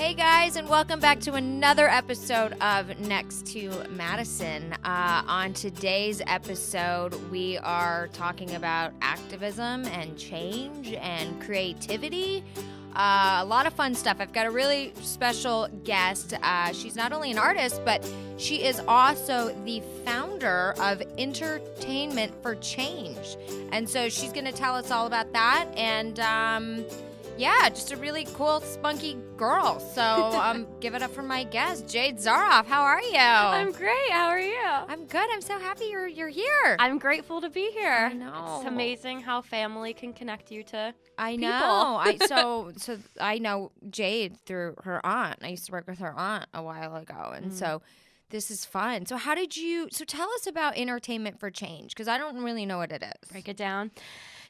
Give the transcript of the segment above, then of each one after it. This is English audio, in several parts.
Hey guys, and welcome back to another episode of Next to Madison. On today's episode, we are talking about activism and change and creativity. A lot of fun stuff. I've got a really special guest. She's not only an artist, but she is also the founder of Entertainment for Change. And so she's going to tell us all about that. And yeah, just a really cool, spunky girl. So give it up for my guest, Jade Zaroff. How are you? I'm great. How are you? I'm good. I'm so happy you're here. I'm grateful to be here. I know. It's amazing how family can connect you to I people. know. So I know Jade through her aunt. I used to work with her aunt a while ago, and so this is fun. So tell us about Entertainment for Change, because I don't really know what it is. Break it down.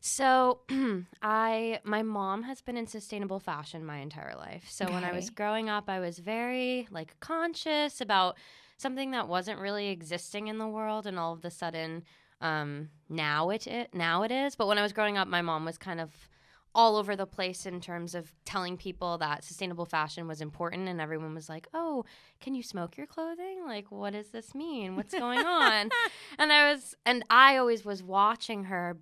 So my mom has been in sustainable fashion my entire life. So when I was growing up, I was very conscious about something that wasn't really existing in the world, and all of a sudden now it is. But when I was growing up, my mom was kind of all over the place in terms of telling people that sustainable fashion was important, and everyone was like, "Oh, can you smoke your clothing? Like, what does this mean? What's going on?" And I always was watching her.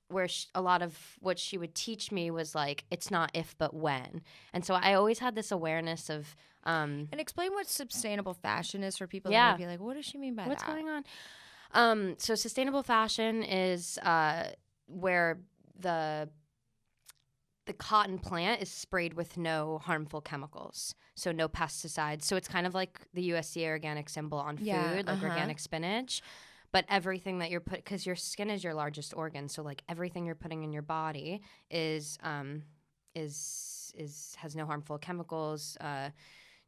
Where a lot of what she would teach me was like, it's not if but when. And so I always had this awareness of and explain what sustainable fashion is for people that might be like, what does she mean by what's that? going on? So sustainable fashion is where the cotton plant is sprayed with no harmful chemicals, so no pesticides. So it's kind of like the USDA organic symbol on food, like organic spinach. But everything that you're because your skin is your largest organ, so like everything you're putting in your body has no harmful chemicals,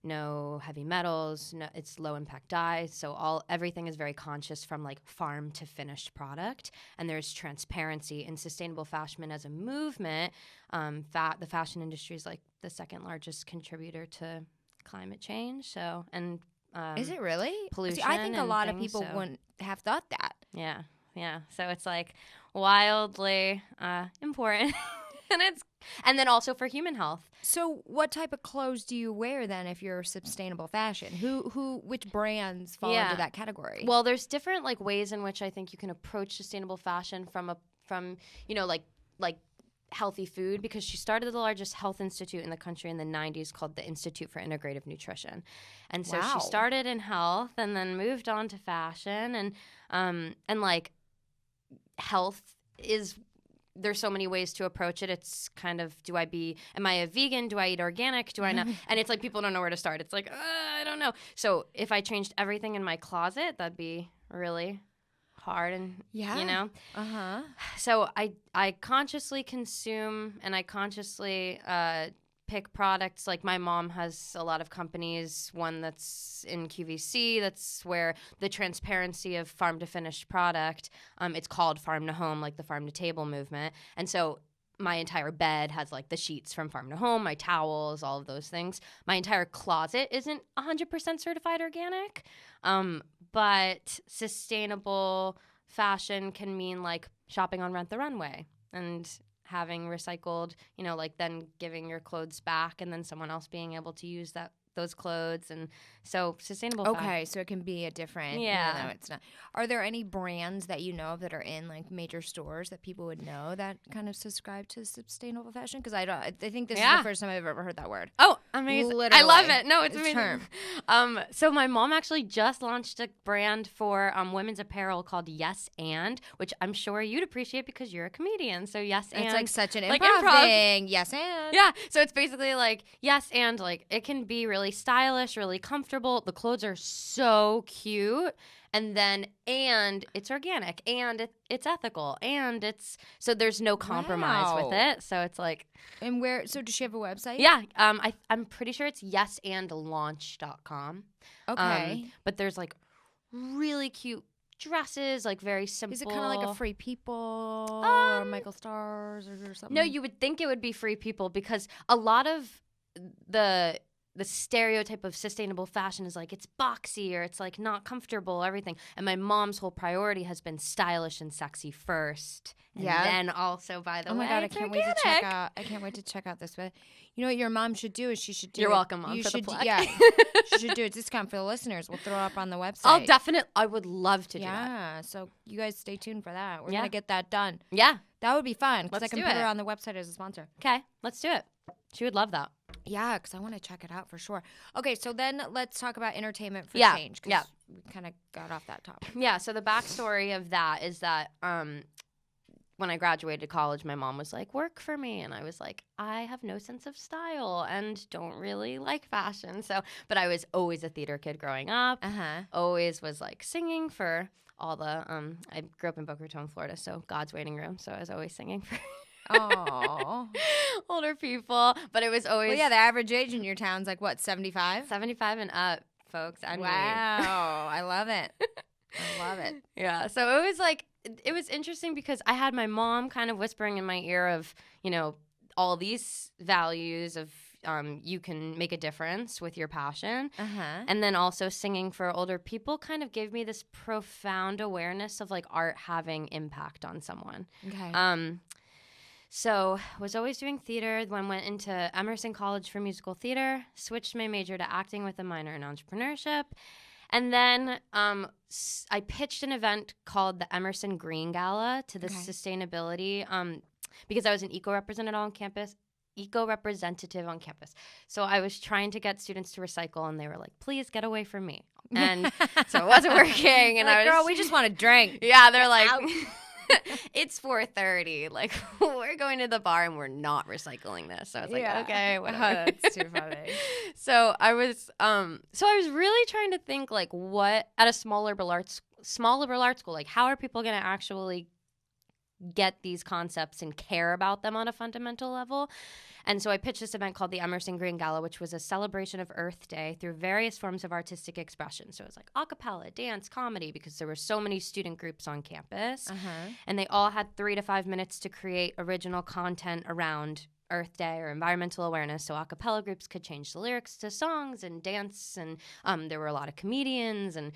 no heavy metals, it's low impact dyes. So everything is very conscious from like farm to finished product, and there's transparency in sustainable fashion as a movement. The fashion industry is like the second largest contributor to climate change. So is it really? Pollution. I think a lot of people wouldn't have thought that. Yeah. So it's like wildly important, and then also for human health. So what type of clothes do you wear then if you're sustainable fashion? Which brands fall into that category? Well, there's different like ways in which I think you can approach sustainable fashion from like healthy food, because she started the largest health institute in the country in the 90s called the Institute for Integrative Nutrition. And so she started in health and then moved on to fashion, and like health is, there's so many ways to approach it. It's kind of, am I a vegan? Do I eat organic? Do I not? And it's like people don't know where to start. It's like, I don't know. So if I changed everything in my closet, that'd be really hard, and so I consciously consume, and I consciously pick products. Like my mom has a lot of companies, one that's in QVC, that's where the transparency of farm to finished product, it's called farm to home, like the farm to table movement. And so my entire bed has like the sheets from farm to home, my towels, all of those things. My entire closet isn't 100% certified organic. But sustainable fashion can mean like shopping on Rent the Runway and having recycled, like then giving your clothes back and then someone else being able to use those clothes. And so sustainable fashion. So it can be a different, no, it's not. Are there any brands that you know of that are in like major stores that people would know that kind of subscribe to sustainable fashion? Because I think this is the first time I've ever heard that word. Oh, amazing. Literally. I love it. No, it's amazing. Term. So my mom actually just launched a brand for women's apparel called Yes And, which I'm sure you'd appreciate because you're a comedian. So Yes And. It's like such an like improv thing. Yes And. Yeah. So it's basically like Yes And, like it can be really stylish, really comfortable. The clothes are so cute. And it's organic, and it's ethical, and so there's no compromise with it. So it's like, and so does she have a website? Yeah, I'm pretty sure it's yesandlaunch.com. Okay, but there's like really cute dresses, like very simple. Is it kind of like a Free People or Michael Stars or something? No, you would think it would be Free People, because a lot of the the stereotype of sustainable fashion is like it's boxy or it's like not comfortable, everything. And my mom's whole priority has been stylish and sexy first. And then also, by the way, oh my God, I can't wait to check out. I can't wait to check out this. But you know what your mom should do is she should do. You're welcome, Mom, for the plug. Yeah, she should do a discount for the listeners. We'll throw it up on the website. I'll definitely. I would love to do that. Yeah, so you guys stay tuned for that. We're gonna get that done. Yeah, that would be fun because I Let's can do put it. her on the website as a sponsor. Okay, let's do it. She would love that. Yeah, because I want to check it out for sure. Okay, so then let's talk about entertainment for change. Yeah, we kind of got off that topic. Yeah, so the backstory of that is that when I graduated college, my mom was like, work for me. And I was like, I have no sense of style and don't really like fashion. But I was always a theater kid growing up. Always was like singing for all the, I grew up in Boca Raton, Florida, so God's waiting room. So I was always singing for older people. But it was always. Well, yeah, the average age in your town's like what, 75? 75 and up, folks. Wow. I love it. I love it. Yeah. So it was like, it was interesting because I had my mom kind of whispering in my ear of, you know, all these values of you can make a difference with your passion. And then also singing for older people kind of gave me this profound awareness of like art having impact on someone. Okay. So was always doing theater, then went into Emerson College for musical theater, switched my major to acting with a minor in entrepreneurship. And then I pitched an event called the Emerson Green Gala to the sustainability because I was an eco-representative on campus. So I was trying to get students to recycle, and they were like, please get away from me. And so it wasn't working. And like, girl, we just want to drink. Yeah, they're like, it's 4:30. Like, we're going to the bar and we're not recycling this. So I was like, okay, whatever. That's too funny. So I was really trying to think like what at a small liberal arts school, like how are people going to actually get these concepts and care about them on a fundamental level. And so I pitched this event called the Emerson Green Gala, which was a celebration of Earth Day through various forms of artistic expression. So it was like a cappella, dance, comedy, because there were so many student groups on campus. And they all had 3 to 5 minutes to create original content around Earth Day or environmental awareness. So a cappella groups could change the lyrics to songs and dance. And there were a lot of comedians. And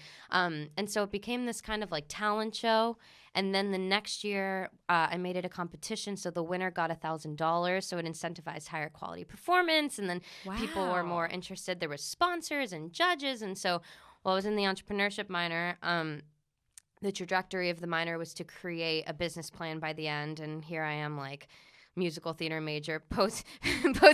so it became this kind of like talent show. And then the next year, I made it a competition. So the winner got $1,000. So it incentivized higher quality performance. And then people were more interested. There were sponsors and judges. And so while I was in the entrepreneurship minor, the trajectory of the minor was to create a business plan by the end. And here I am like musical theater major, post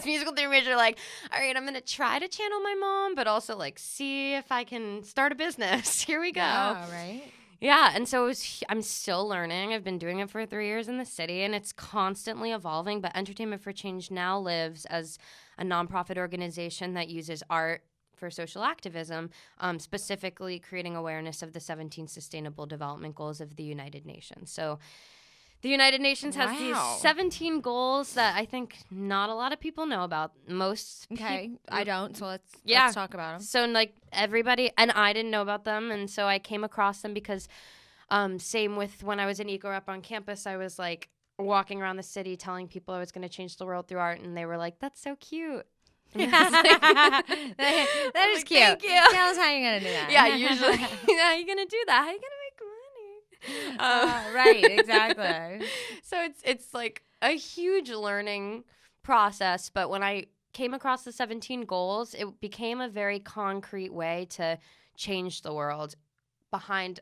musical theater major, like, all right, I'm going to try to channel my mom, but also like see if I can start a business. Here we go. Yeah, right. Yeah, and so I'm still learning. I've been doing it for 3 years in the city, and it's constantly evolving. But Entertainment for Change now lives as a nonprofit organization that uses art for social activism, specifically creating awareness of the 17 Sustainable Development Goals of the United Nations. So the United Nations has these 17 goals that I think not a lot of people know about. I don't, so let's talk about them. So like everybody, and I didn't know about them, and so I came across them because same with when I was an eco-rep on campus, I was like walking around the city telling people I was going to change the world through art, and they were like, that's so cute. That is cute. Thank you. Tell us how you're going to do that. Yeah, usually. How are you going to do that? How are you going to right, exactly. So it's like a huge learning process, but when I came across the 17 goals, it became a very concrete way to change the world behind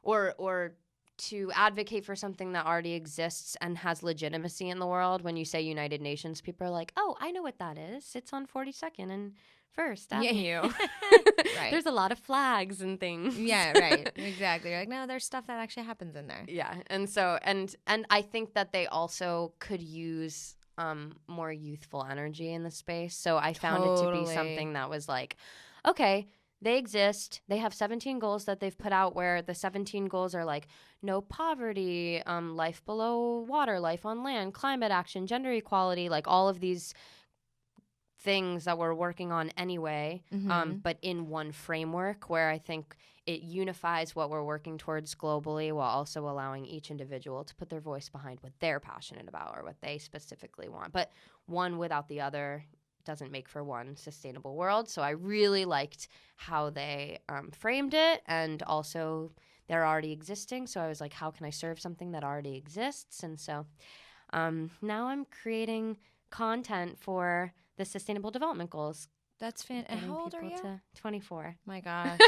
or to advocate for something that already exists and has legitimacy in the world. When you say United Nations, people are like, oh, I know what that is. It's on 42nd and First Avenue. Right. There's a lot of flags and things. Yeah, right. Exactly. You're like, no, there's stuff that actually happens in there. Yeah. And so, and I think that they also could use more youthful energy in the space. So I found it to be something that was like, okay, they exist. They have 17 goals that they've put out where the 17 goals are like no poverty, life below water, life on land, climate action, gender equality, like all of these things that we're working on anyway, but in one framework where I think it unifies what we're working towards globally while also allowing each individual to put their voice behind what they're passionate about or what they specifically want. But one without the other doesn't make for one sustainable world. So I really liked how they framed it, and also they're already existing. So I was like, how can I serve something that already exists? And so now I'm creating content for the Sustainable Development Goals. That's fantastic. How old are you? 24. My gosh.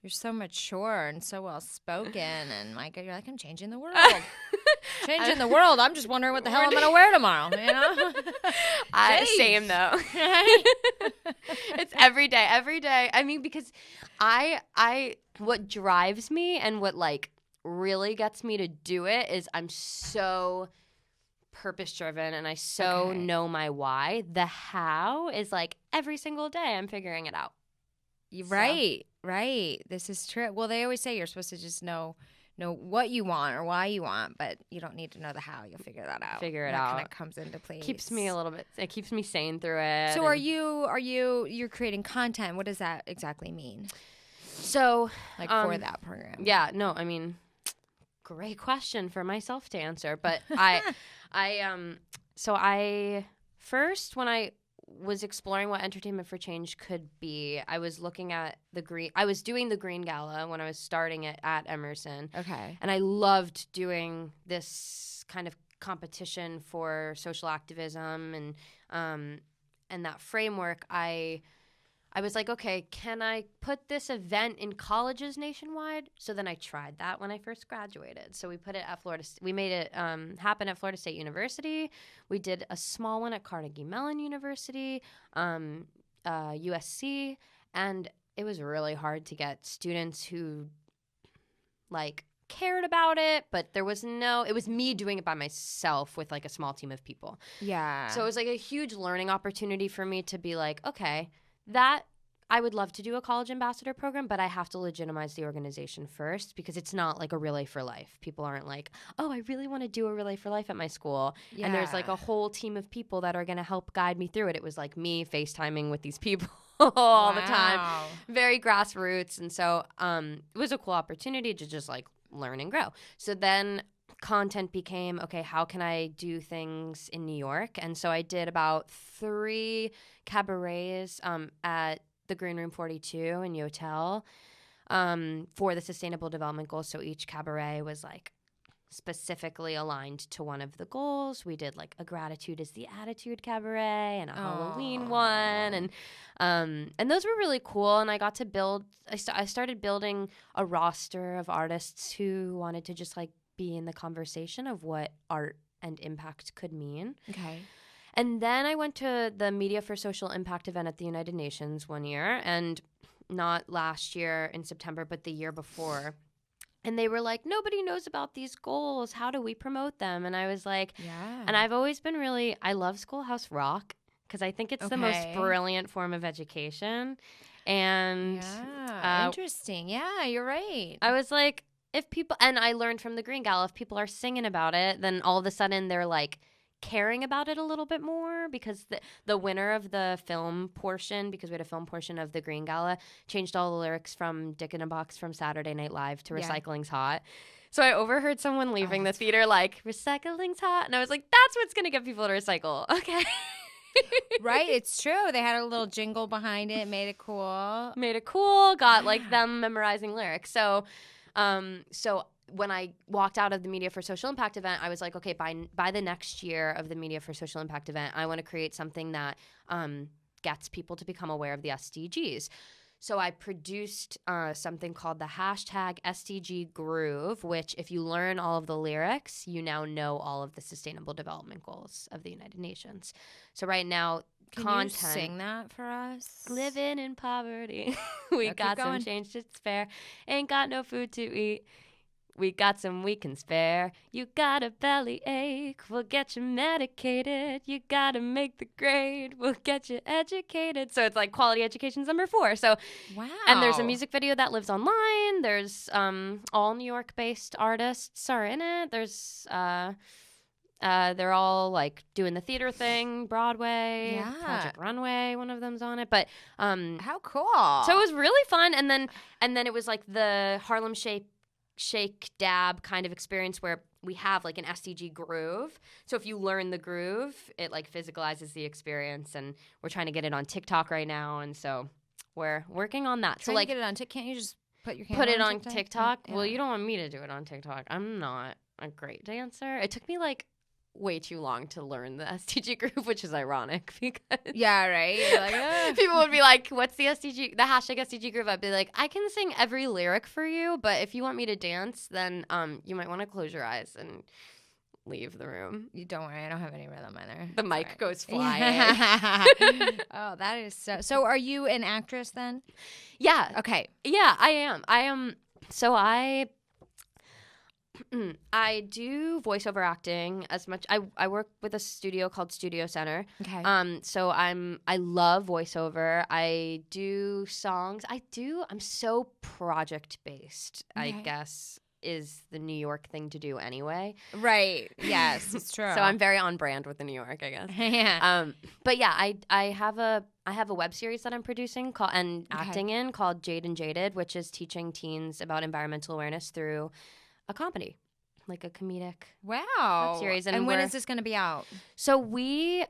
You're so mature and so well spoken, and you're like, I'm changing the world. Changing the world. I'm just wondering what the hell I'm gonna wear tomorrow. You know? Same though. It's every day. Every day. I mean, because I what drives me and what like really gets me to do it is I'm so purpose driven, and I know my why. The how is like every single day I'm figuring it out. Right. This is true. Well, they always say you're supposed to just know what you want or why you want, but you don't need to know the how. You'll figure that out. That kind of comes into place. Keeps me a little bit. It keeps me sane through it. So you're creating content? What does that exactly mean? So for that program? Yeah. No. I mean, great question for myself to answer, but so I first, when I was exploring what Entertainment for Change could be, I was looking at I was doing the Green Gala when I was starting it at Emerson. Okay. And I loved doing this kind of competition for social activism and that framework. I was like, okay, can I put this event in colleges nationwide? So then I tried that when I first graduated. So we put it at we made it happen at Florida State University. We did a small one at Carnegie Mellon University, USC, and it was really hard to get students who like cared about it, but it was me doing it by myself with like a small team of people. Yeah. So it was like a huge learning opportunity for me to be like, okay, that I would love to do a college ambassador program, but I have to legitimize the organization first, because it's not like a Relay for Life. People aren't like, oh, I really want to do a Relay for Life at my school. Yeah. And there's like a whole team of people that are going to help guide me through it. It was like me FaceTiming with these people all the time. Very grassroots. And so it was a cool opportunity to just like learn and grow. So then content became, okay, how can I do things in New York? And so I did about 3 cabarets at the Green Room 42 in Yotel for the Sustainable Development Goals. So each cabaret was like specifically aligned to one of the goals. We did like a Gratitude is the Attitude cabaret and a Halloween one, and those were really cool. And I got to build. I started building a roster of artists who wanted to just like be in the conversation of what art and impact could mean. Okay. And then I went to the Media for Social Impact event at the United Nations one year, and not last year in September, but the year before. And they were like, nobody knows about these goals. How do we promote them? And I was like, yeah. And I've always been I love Schoolhouse Rock, because I think it's the most brilliant form of education. And interesting. Yeah, you're right. I was like, if people, and I learned from the Green Gala, if people are singing about it, then all of a sudden they're like caring about it a little bit more, because the winner of the film portion, because we had a film portion of the Green Gala, changed all the lyrics from Dick in a Box from Saturday Night Live to Recycling's Hot. So I overheard someone leaving the theater like, recycling's hot. And I was like, that's what's going to get people to recycle. Okay. Right. It's true. They had a little jingle behind it. Made it cool. Got like them memorizing lyrics. So when I walked out of the Media for Social Impact event, I was like, okay, by the next year of the Media for Social Impact event, I want to create something that gets people to become aware of the SDGs. So I produced something called the hashtag SDG Groove, which if you learn all of the lyrics, you now know all of the Sustainable Development Goals of the United Nations. So right now, Can you sing that for us? Living in poverty. We got some change to spare. Ain't got no food to eat. We got some we can spare. You got a belly ache, we'll get you medicated. You gotta make the grade, we'll get you educated. So it's like quality education's number 4. So wow. And there's a music video that lives online. There's all New York-based artists are in it. There's they're all like doing the theater thing, Broadway, Project Runway, one of them's on it. But how cool. So it was really fun. And then it was like the Harlem Shake Dab kind of experience where we have like an SDG groove. So if you learn the groove, it like physicalizes the experience, and we're trying to get it on TikTok right now, and so we're working on that. Trying so like to get it on TikTok. Can't you just put your camera put it on TikTok? TikTok? Yeah. Well, you don't want me to do it on TikTok. I'm not a great dancer. It took me like way too long to learn the SDG groove, which is ironic because Yeah, right. You're like, people would be like, "What's the hashtag SDG groove?" I'd be like, "I can sing every lyric for you, but if you want me to dance, then you might want to close your eyes and leave the room." You don't worry, I don't have any rhythm either. The mic goes flying. Oh, that is so. So, are you an actress then? Yeah. Okay. Yeah, I am. So I do voiceover acting as much. I work with a studio called Studio Center. Okay. So I love voiceover. I do songs. I'm so project based, I Okay. guess, is the New York thing to do anyway. Right. Yes, it's true. So I'm very on brand with the New York, I guess. Yeah. But yeah, I have a web series that I'm producing acting in called Jade and Jaded, which is teaching teens about environmental awareness through a comedy, like a comedic Wow. web series. And when is this going to be out? So we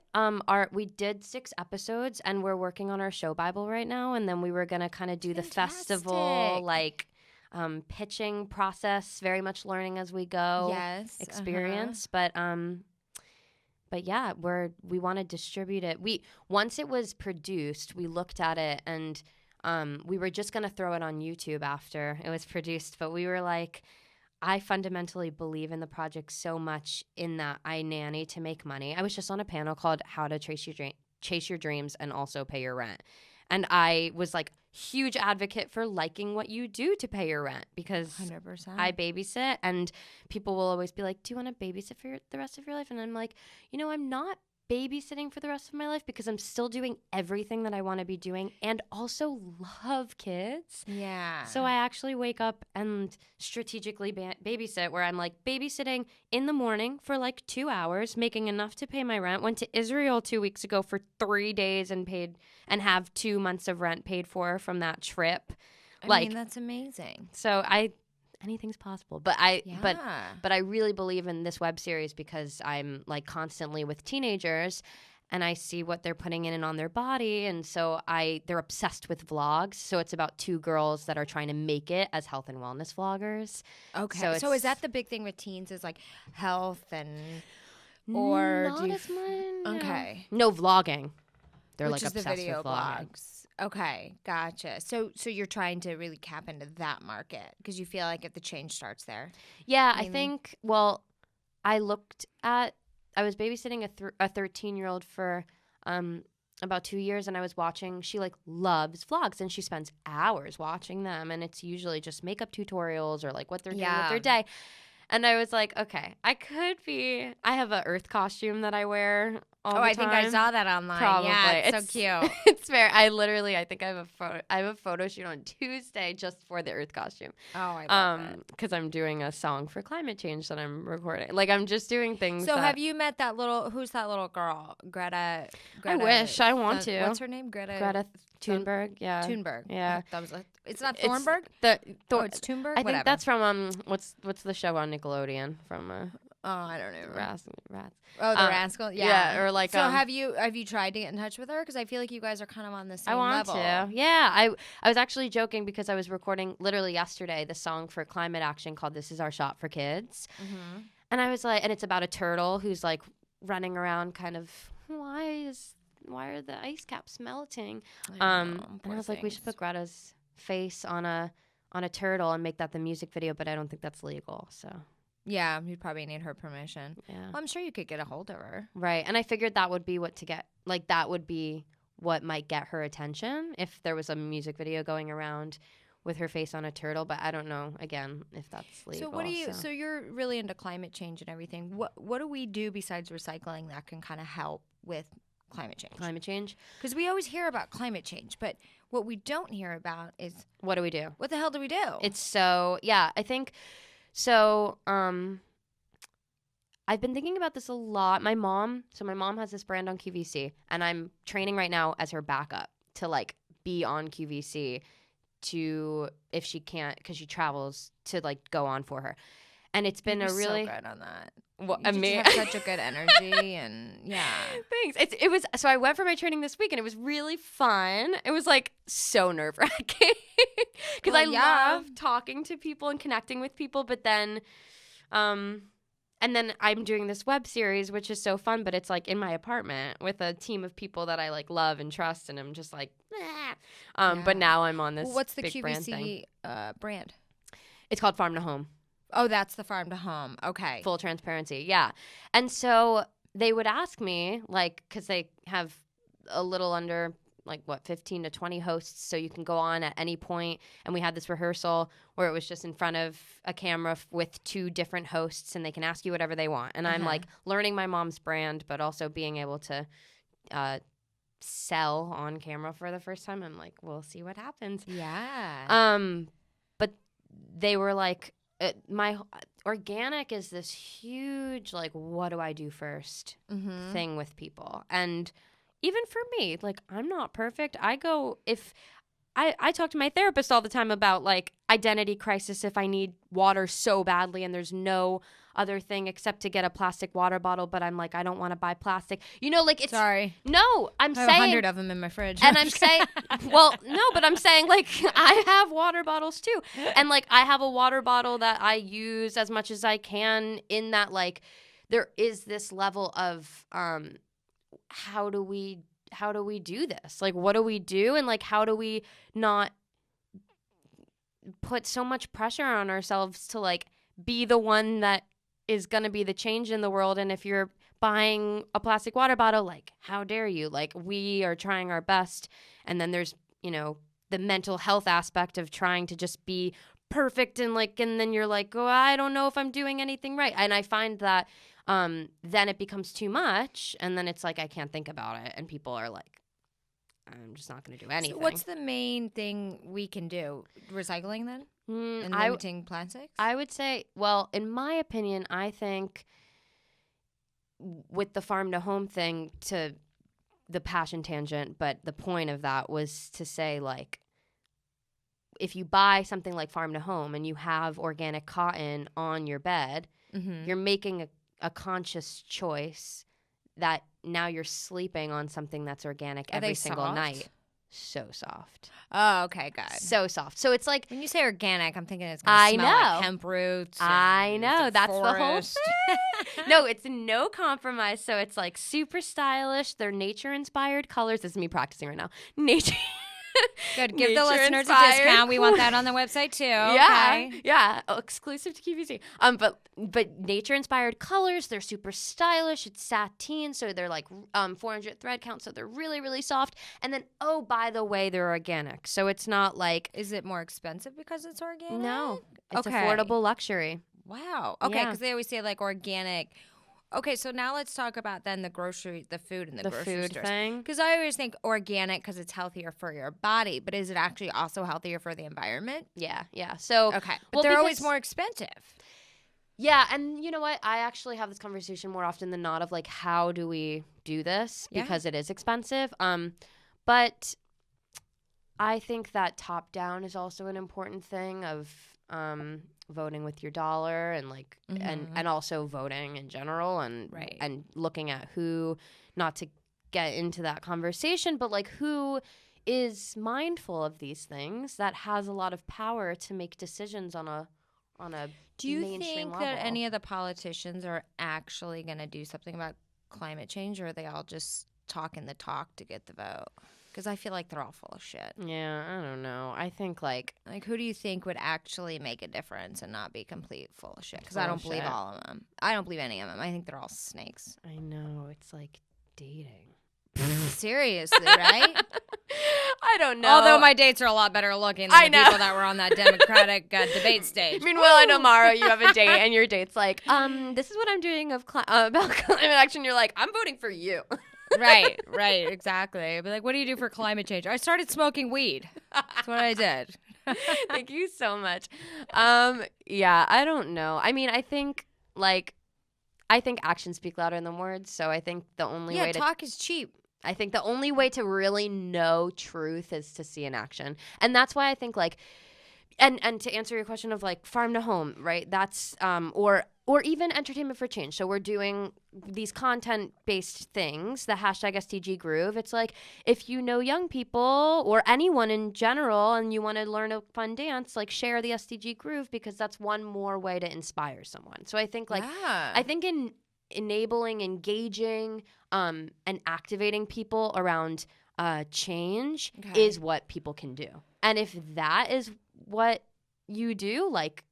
did 6 episodes, and we're working on our show Bible right now, and then we were gonna kind of do the festival like pitching process, very much learning as we go. Yes. Experience, but yeah, we want to distribute it. Once it was produced, we looked at it, and we were just gonna throw it on YouTube after it was produced, but we were like, I fundamentally believe in the project so much in that I nanny to make money. I was just on a panel called How to Chase Your Dreams and Also Pay Your Rent. And I was like, huge advocate for liking what you do to pay your rent, because 100%. I babysit, and people will always be like, do you want to babysit for the rest of your life? And I'm like, I'm not babysitting for the rest of my life, because I'm still doing everything that I want to be doing and also love kids. Yeah. So I actually wake up and strategically babysit, where I'm like babysitting in the morning for like 2 hours, making enough to pay my rent. Went to Israel 2 weeks ago for 3 days and have 2 months of rent paid for from that trip. I mean, that's amazing. So anything's possible. But but I really believe in this web series because I'm like constantly with teenagers, and I see what they're putting in and on their body, and so they're obsessed with vlogs. So it's about 2 girls that are trying to make it as health and wellness vloggers. Okay. So is that the big thing with teens, is like health or not as much? Okay. No vlogging. They're Which like is the obsessed video with vlogging. blogs. Okay, gotcha. So you're trying to really tap into that market because you feel like if the change starts there. Yeah, mainly? I think. Well, I was babysitting a 13-year-old for about 2 years, and I was watching. She like loves vlogs, and she spends hours watching them, and it's usually just makeup tutorials or like what they're doing with their day. And I was like, okay, I have a Earth costume that I wear all the time. I think I saw that online. Probably. Yeah, it's so cute. It's fair. I think I have a photo shoot on Tuesday just for the Earth costume. Oh, I love it. Because I'm doing a song for climate change that I'm recording. Like, I'm just doing things. So have you met who's that little girl? Greta. I wish. I want to. What's her name? Greta Thunberg. Yeah. Thunberg. Yeah. It's not Thornburg? It's Thunberg? I think that's from what's the show on Nickelodeon from I don't know. Rats. Oh, the Rascal. Yeah, or like. So have you tried to get in touch with her? Because I feel like you guys are kind of on the same level. I want to. Yeah, I was actually joking because I was recording literally yesterday the song for climate action called "This Is Our Shot for Kids," and I was like, and it's about a turtle who's like running around, kind of why are the ice caps melting? And I was like, we should put Greta's face on a turtle and make that the music video, but I don't think that's legal. So yeah, you'd probably need her permission. Yeah, well, I'm sure you could get a hold of her. Right, and I figured that would be that would be what might get her attention if there was a music video going around with her face on a turtle. But I don't know again if that's legal. So what do you? So you're really into climate change and everything. What do we do besides recycling that can kind of help with climate change? Because we always hear about climate change, but what we don't hear about is what do we do? What the hell do we do? It's so I think so. I've been thinking about this a lot. My mom has this brand on QVC, and I'm training right now as her backup to like be on QVC to if she can't because she travels to like go on for her. And it's been You're a really so good on that. Well, You just have such a good energy, and yeah. Thanks. It was so I went for my training this week, and it was really fun. It was like so nerve wracking because I love talking to people and connecting with people, but then, and then I'm doing this web series, which is so fun, but it's like in my apartment with a team of people that I like love and trust, and I'm just like, but now I'm on this. What's the big QVC brand? It's called Farm to Home. Oh, that's the farm to home. Okay. Full transparency. Yeah. And so they would ask me, like, because they have a little under, 15 to 20 hosts. So you can go on at any point. And we had this rehearsal where it was just in front of a camera with 2 different hosts, and they can ask you whatever they want. And I'm like learning my mom's brand, but also being able to sell on camera for the first time. I'm like, we'll see what happens. Yeah. But they were like, my organic is this huge, like, what do I do first thing with people. And even for me, like, I'm not perfect. I talk to my therapist all the time about, like, identity crisis if I need water so badly and there's no other thing except to get a plastic water bottle, but I'm like, I don't want to buy plastic. You know, like, it's... Sorry. No, I have 100 of them in my fridge. And I'm saying... Well, no, but I'm saying, like, I have water bottles, too. And, like, I have a water bottle that I use as much as I can in that, like, there is this level of how do we do this? Like, what do we do? And, like, how do we not put so much pressure on ourselves to, like, be the one that is going to be the change in the world? And if you're buying a plastic water bottle, like, how dare you? Like, we are trying our best. And then there's, you know, the mental health aspect of trying to just be perfect, and, like, and then you're like, oh, I don't know if I'm doing anything right. And I find that then it becomes too much, and then it's like I can't think about it, and people are like, I'm just not going to do anything. So what's the main thing we can do? Recycling then? And limiting plastics? I would say, well, in my opinion, I think with the farm to home thing, to the passion tangent, but the point of that was to say, like, if you buy something like farm to home and you have organic cotton on your bed, you're making a conscious choice that now you're sleeping on something that's organic every single night. So soft. Oh, okay, good. So soft. So it's like, when you say organic, I'm thinking it's going to smell like hemp roots. I know. That's forest. the whole thing. No, it's no compromise. So it's like super stylish. They're nature-inspired colors. This is me practicing right now. Nature. Good. Give the listeners a discount. We want that on the website too. Yeah. Okay. Yeah. Exclusive to QVC. But nature-inspired colors. They're super stylish. It's sateen, so they're like 400 thread count, so they're really, really soft. And then, oh, by the way, they're organic. So it's not like... Is it more expensive because it's organic? No. It's affordable luxury. Wow. Okay, because they always say, like, organic... Okay, so now let's talk about then the food in the grocery food stores. thing. Because I always think organic because it's healthier for your body, but is it actually also healthier for the environment? Yeah. So okay, but they're always more expensive. Yeah, and you know what? I actually have this conversation more often than not of, like, how do we do this? Because it is expensive. But I think that top down is also an important thing of voting with your dollar, and, like, and also voting in general, and and looking at who, not to get into that conversation, but, like, who is mindful of these things that has a lot of power to make decisions on a Do you mainstream think level. that any of the politicians are actually going to do something about climate change, or are they all just talking the talk to get the vote? Because I feel like they're all full of shit. Yeah, I don't know. I think, like, who do you think would actually make a difference and not be complete full of shit? Because I don't believe all of them. I don't believe any of them. I think they're all snakes. I know. It's like dating. Seriously, right? I don't know. Although my dates are a lot better looking than the people that were on that Democratic debate stage. Meanwhile, I know, Mara, you have a date, and your date's like, this is what I'm doing about climate action. You're like, I'm voting for you. Right, exactly. I'd be like, what do you do for climate change? I started smoking weed. That's what I did. Thank you so much. Yeah, I don't know. I mean, I think actions speak louder than words. So I think the only way to talk is cheap. I think the only way to really know truth is to see an action. And that's why I think, like, And to answer your question of like farm to home, right? That's or even entertainment for change. So we're doing these content-based things, the hashtag SDG Groove. It's like if you know young people or anyone in general and you want to learn a fun dance, like share the SDG Groove because that's one more way to inspire someone. So I think in enabling, engaging, and activating people around change is what people can do. And if that is what you do, like,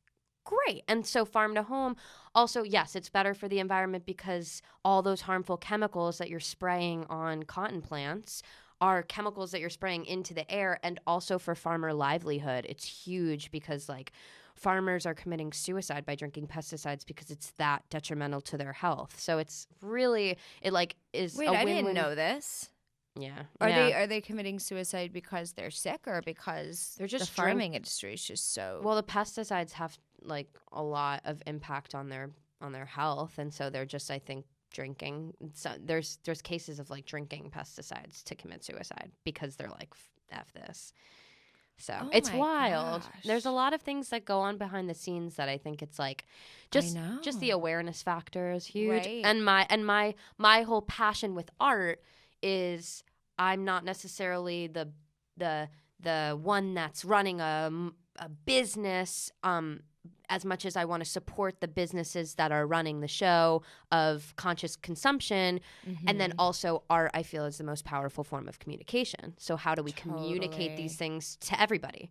great. And so farm to home, also, yes, it's better for the environment because all those harmful chemicals that you're spraying on cotton plants are chemicals that you're spraying into the air. And also for farmer livelihood, it's huge because like farmers are committing suicide by drinking pesticides because it's that detrimental to their health. So it's really, it like is Wait, a I win-win. didn't know this. Yeah. Are they committing suicide because they're sick or because they're just the farming industry is just so... Well, the pesticides have like a lot of impact on their health, and so they're just, I think, drinking. So there's cases of like drinking pesticides to commit suicide because they're like F this. So it's wild. Gosh. There's a lot of things that go on behind the scenes that I think it's like just the awareness factor is huge. Right. And my whole passion with art is I'm not necessarily the one that's running a business as much as I want to support the businesses that are running the show of conscious consumption. And then also art, I feel, is the most powerful form of communication. So how do we communicate these things to everybody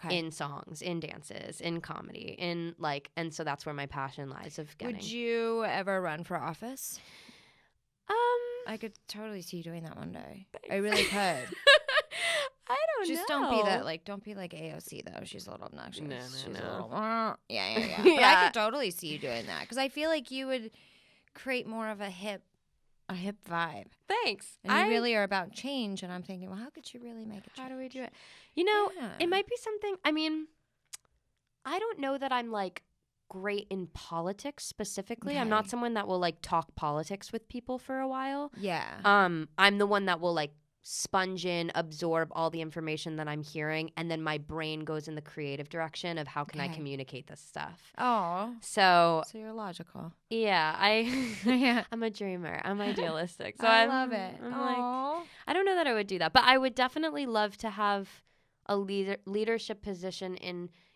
in songs, in dances, in comedy, in like, and so that's where my passion lies of getting. Would you ever run for office? I could totally see you doing that one day. I really could. I don't know. Just don't be like AOC though. She's a little obnoxious. She's a little, yeah. But I could totally see you doing that because I feel like you would create more of a hip vibe. Thanks. And you really are about change. And I'm thinking, well, how could she really make it? How do we do it? You know, it might be something. I mean, I don't know that I'm like great in politics specifically. I'm not someone that will like talk politics with people for a while. Yeah. I'm the one that will like sponge in, absorb all the information that I'm hearing, and then my brain goes in the creative direction of how can I communicate this stuff. Oh. So you're logical. Yeah, I'm a dreamer. I'm idealistic. So I love it. I'm like, I don't know that I would do that, but I would definitely love to have a leadership position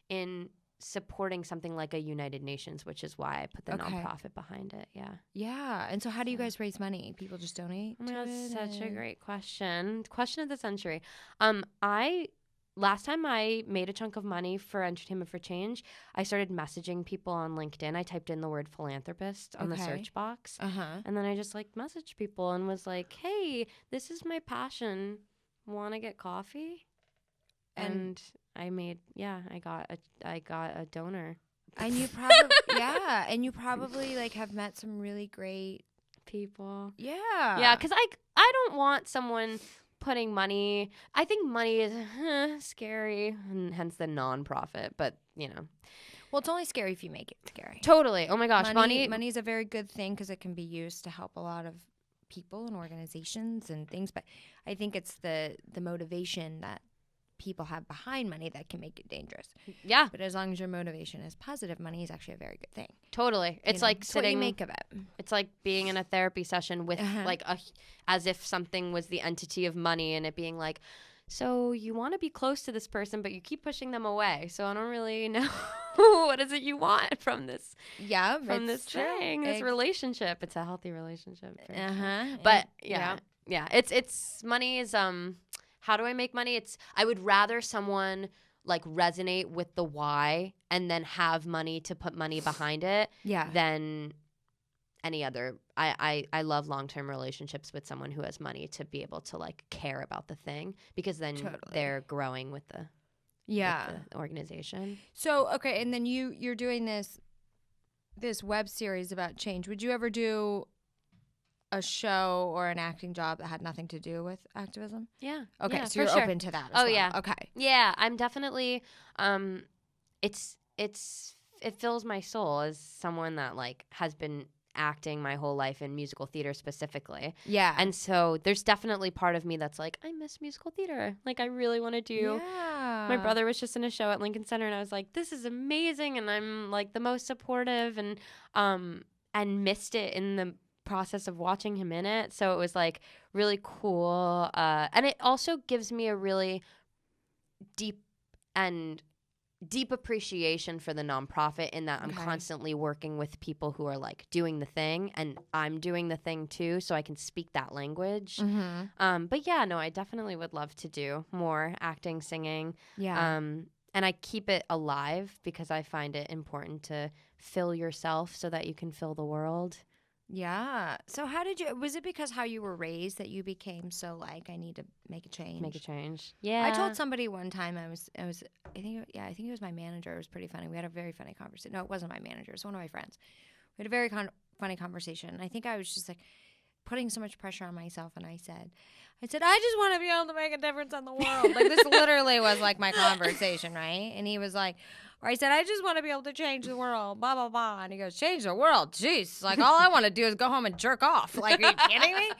in supporting something like a United Nations, which is why I put the nonprofit behind it. Yeah. Yeah. And so how do you guys raise money? People just donate? That's such a great question. Question of the century. Last time I made a chunk of money for Entertainment for Change, I started messaging people on LinkedIn. I typed in the word philanthropist on the search box. And then I just like messaged people and was like, hey, this is my passion. Want to get coffee? And I got a donor. And you probably and you probably like have met some really great people. Yeah. Yeah, cuz I don't want someone putting money. I think money is scary, and hence the nonprofit, but you know. Well, it's only scary if you make it scary. Totally. Oh my gosh, money is a very good thing cuz it can be used to help a lot of people and organizations and things, but I think it's the motivation that people have behind money that can make it dangerous. Yeah. But as long as your motivation is positive, money is actually a very good thing. Totally. It's like sitting. What you make of it. It's like being in a therapy session with as if something was the entity of money, and it being like, so you want to be close to this person, but you keep pushing them away. So I don't really know what is it you want from this. Yeah. From this thing, this relationship. It's a healthy relationship. Sure. But yeah. It's money is how do I make money? I would rather someone like resonate with the why and then have money to put money behind it than any other. I love long-term relationships with someone who has money to be able to like care about the thing, because then they're growing with the organization. So, okay, and then you're doing this web series about change. Would you ever do a show or an acting job that had nothing to do with activism? Yeah. Okay, yeah, so you're open to that as well. Yeah. Okay. Yeah, I'm definitely it fills my soul as someone that like has been acting my whole life in musical theater specifically. Yeah. And so there's definitely part of me that's like, I miss musical theater. Like, I really want to do. Yeah. My brother was just in a show at Lincoln Center, and I was like, this is amazing. And I'm like the most supportive, and missed it in the process of watching him in it. So it was like really cool. And it also gives me a really deep appreciation for the nonprofit, in that I'm constantly working with people who are like doing the thing, and I'm doing the thing too, so I can speak that language. But yeah, no, I definitely would love to do more acting, singing. Yeah. And I keep it alive because I find it important to fill yourself so that you can fill the world. Yeah. So was it because how you were raised that you became so like, I need to make a change? Yeah. I told somebody one time I think it was my manager. It was pretty funny. We had a very funny conversation. No, it wasn't my manager. It was one of my friends. We had a very funny conversation. I think I was just like putting so much pressure on myself, and I said, I just want to be able to make a difference in the world. Like, this literally was like my conversation, right? And he was like, or I said, I just want to be able to change the world, blah, blah, blah. And he goes, change the world? Jeez. Like, all I want to do is go home and jerk off. Like, are you kidding me?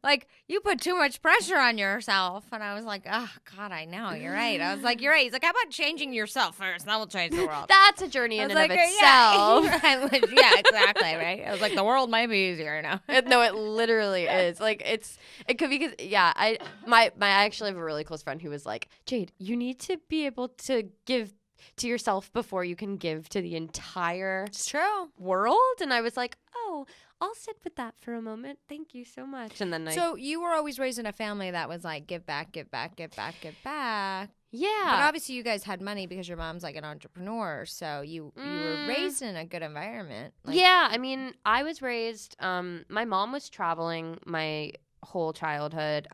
Like, you put too much pressure on yourself. And I was like, oh, God, I know. You're right. I was like, you're right. He's like, how about changing yourself first? That will change the world. That's a journey in and like, of itself. Yeah, exactly, right? I was like, the world might be easier now. No, it literally is. Like, it could be because, yeah, I actually have a really close friend who was like, Jade, you need to be able to give to yourself before you can give to the entire world. And I was like, oh, I'll sit with that for a moment. Thank you so much. And then So you were always raised in a family that was like, give back, give back, give back, give back. Yeah. But obviously you guys had money because your mom's like an entrepreneur. So you were raised in a good environment. Like, yeah. I mean, I was raised, my mom was traveling my whole childhood.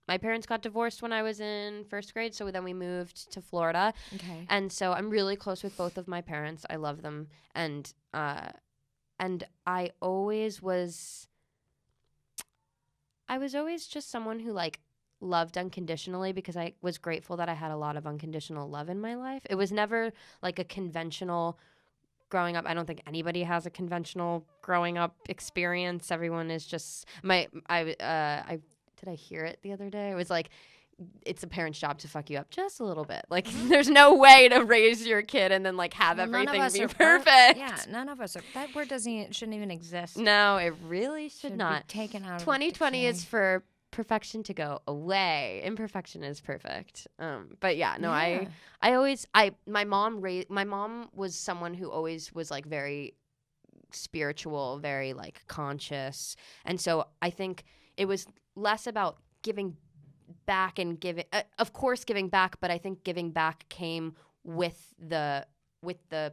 My parents got divorced when I was in first grade, so then we moved to Florida. Okay. And so I'm really close with both of my parents. I love them. And I was always just someone who like loved unconditionally, because I was grateful that I had a lot of unconditional love in my life. It was never like a conventional growing up. I don't think anybody has a conventional growing up experience. Everyone is just did I hear it the other day? It was like, it's a parent's job to fuck you up just a little bit. Like, there's no way to raise your kid and then like have everything be perfect. Yeah, none of us are. That word shouldn't even exist. No, it really should not. Be taken out. 2020 is for perfection to go away. Imperfection is perfect. But yeah, no, yeah. My mom was someone who always was like very spiritual, very like conscious, and so I think it was less about giving back and giving, of course, giving back, but I think giving back came with the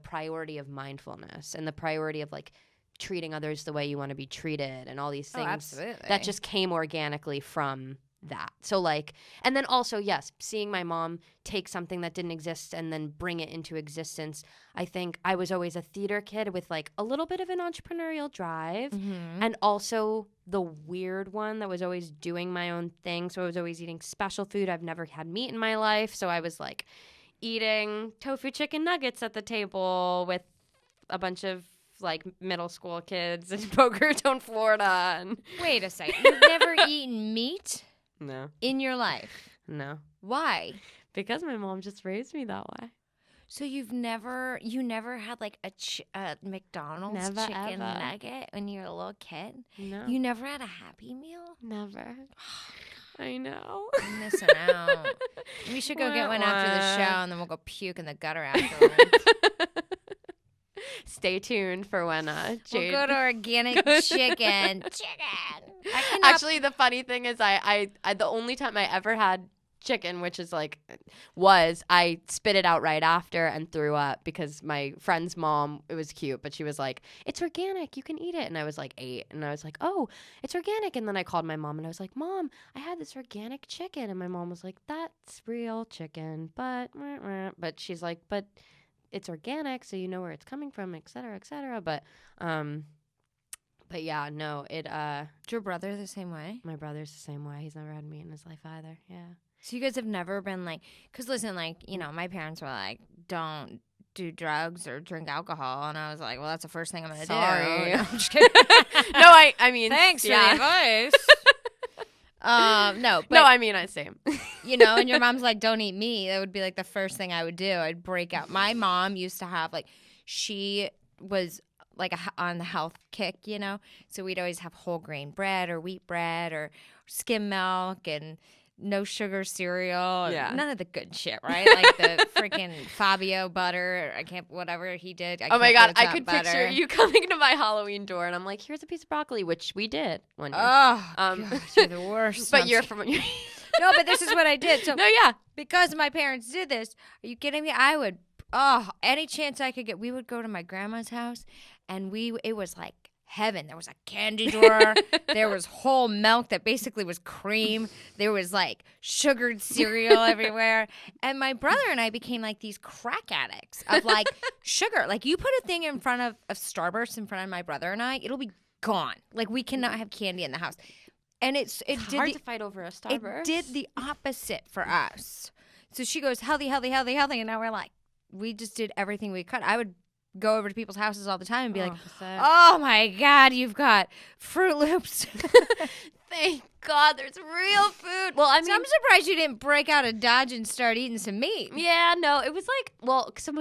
priority of mindfulness and the priority of like treating others the way you want to be treated and all these things that just came organically from that. So like, and then also, yes, seeing my mom take something that didn't exist and then bring it into existence. I think I was always a theater kid with like a little bit of an entrepreneurial drive, and also the weird one that was always doing my own thing. So I was always eating special food. I've never had meat in my life. So I was like eating tofu chicken nuggets at the table with a bunch of like middle school kids in Boca Raton, Florida. And wait a second. You've never eaten meat? No. In your life? No. Why? Because my mom just raised me that way. So you never had like a McDonald's chicken nugget when you were a little kid? No. You never had a Happy Meal? Never. I know. I'm missing out. We should go get one after the show, and then we'll go puke in the gutter afterwards. Stay tuned for when Jade... We'll go to organic chicken. Actually, the funny thing is I the only time I ever had chicken, which is like, I spit it out right after and threw up because my friend's mom, it was cute, but she was like, it's organic, you can eat it. And I was like 8, and I was like, oh, it's organic. And then I called my mom and I was like, Mom, I had this organic chicken. And my mom was like, that's real chicken, but she's like, but it's organic, so you know where it's coming from, et cetera, et cetera. But yeah, no, it. Is your brother the same way? My brother's the same way. He's never had meat in his life either. Yeah. So you guys have never been like, because listen, like, you know, my parents were like, don't do drugs or drink alcohol. And I was like, well, that's the first thing I'm going to do. Sorry. No, I'm just kidding. No, I mean, Thanks for the advice. No, but no, I mean, I same. you know, and your mom's like, don't eat meat. That would be like the first thing I would do. I'd break out. My mom used to have like, she was like on the health kick, you know, so we'd always have whole grain bread or wheat bread or skim milk and no sugar cereal. And Yeah. none of the good shit, right? Like the freaking Fabio butter. Whatever he did. Oh my God, I could could picture you coming to my Halloween door and I'm like, here's a piece of broccoli, which we did one year. Oh, gosh, you're the worst. But you're from No, but this is what I did. So no, yeah. because my parents did this, are you kidding me? I would, any chance I could get, we would go to my grandma's house and it was like heaven. There was a candy drawer. There was whole milk that basically was cream. There was like sugared cereal everywhere. And my brother and I became like these crack addicts of like sugar. Like you put a thing in front of Starburst in front of my brother and I, it'll be gone. Like we cannot have candy in the house. And it's hard to fight over a Starburst. It did the opposite for us. So she goes, healthy, healthy, healthy, healthy. And now we're like, we just did everything we could. I would go over to people's houses all the time and be like, oh my God, you've got Fruit Loops. Thank God there's real food. Well, I mean, so I'm surprised you didn't break out of Dodge and start eating some meat. Yeah, no, it was like, well, so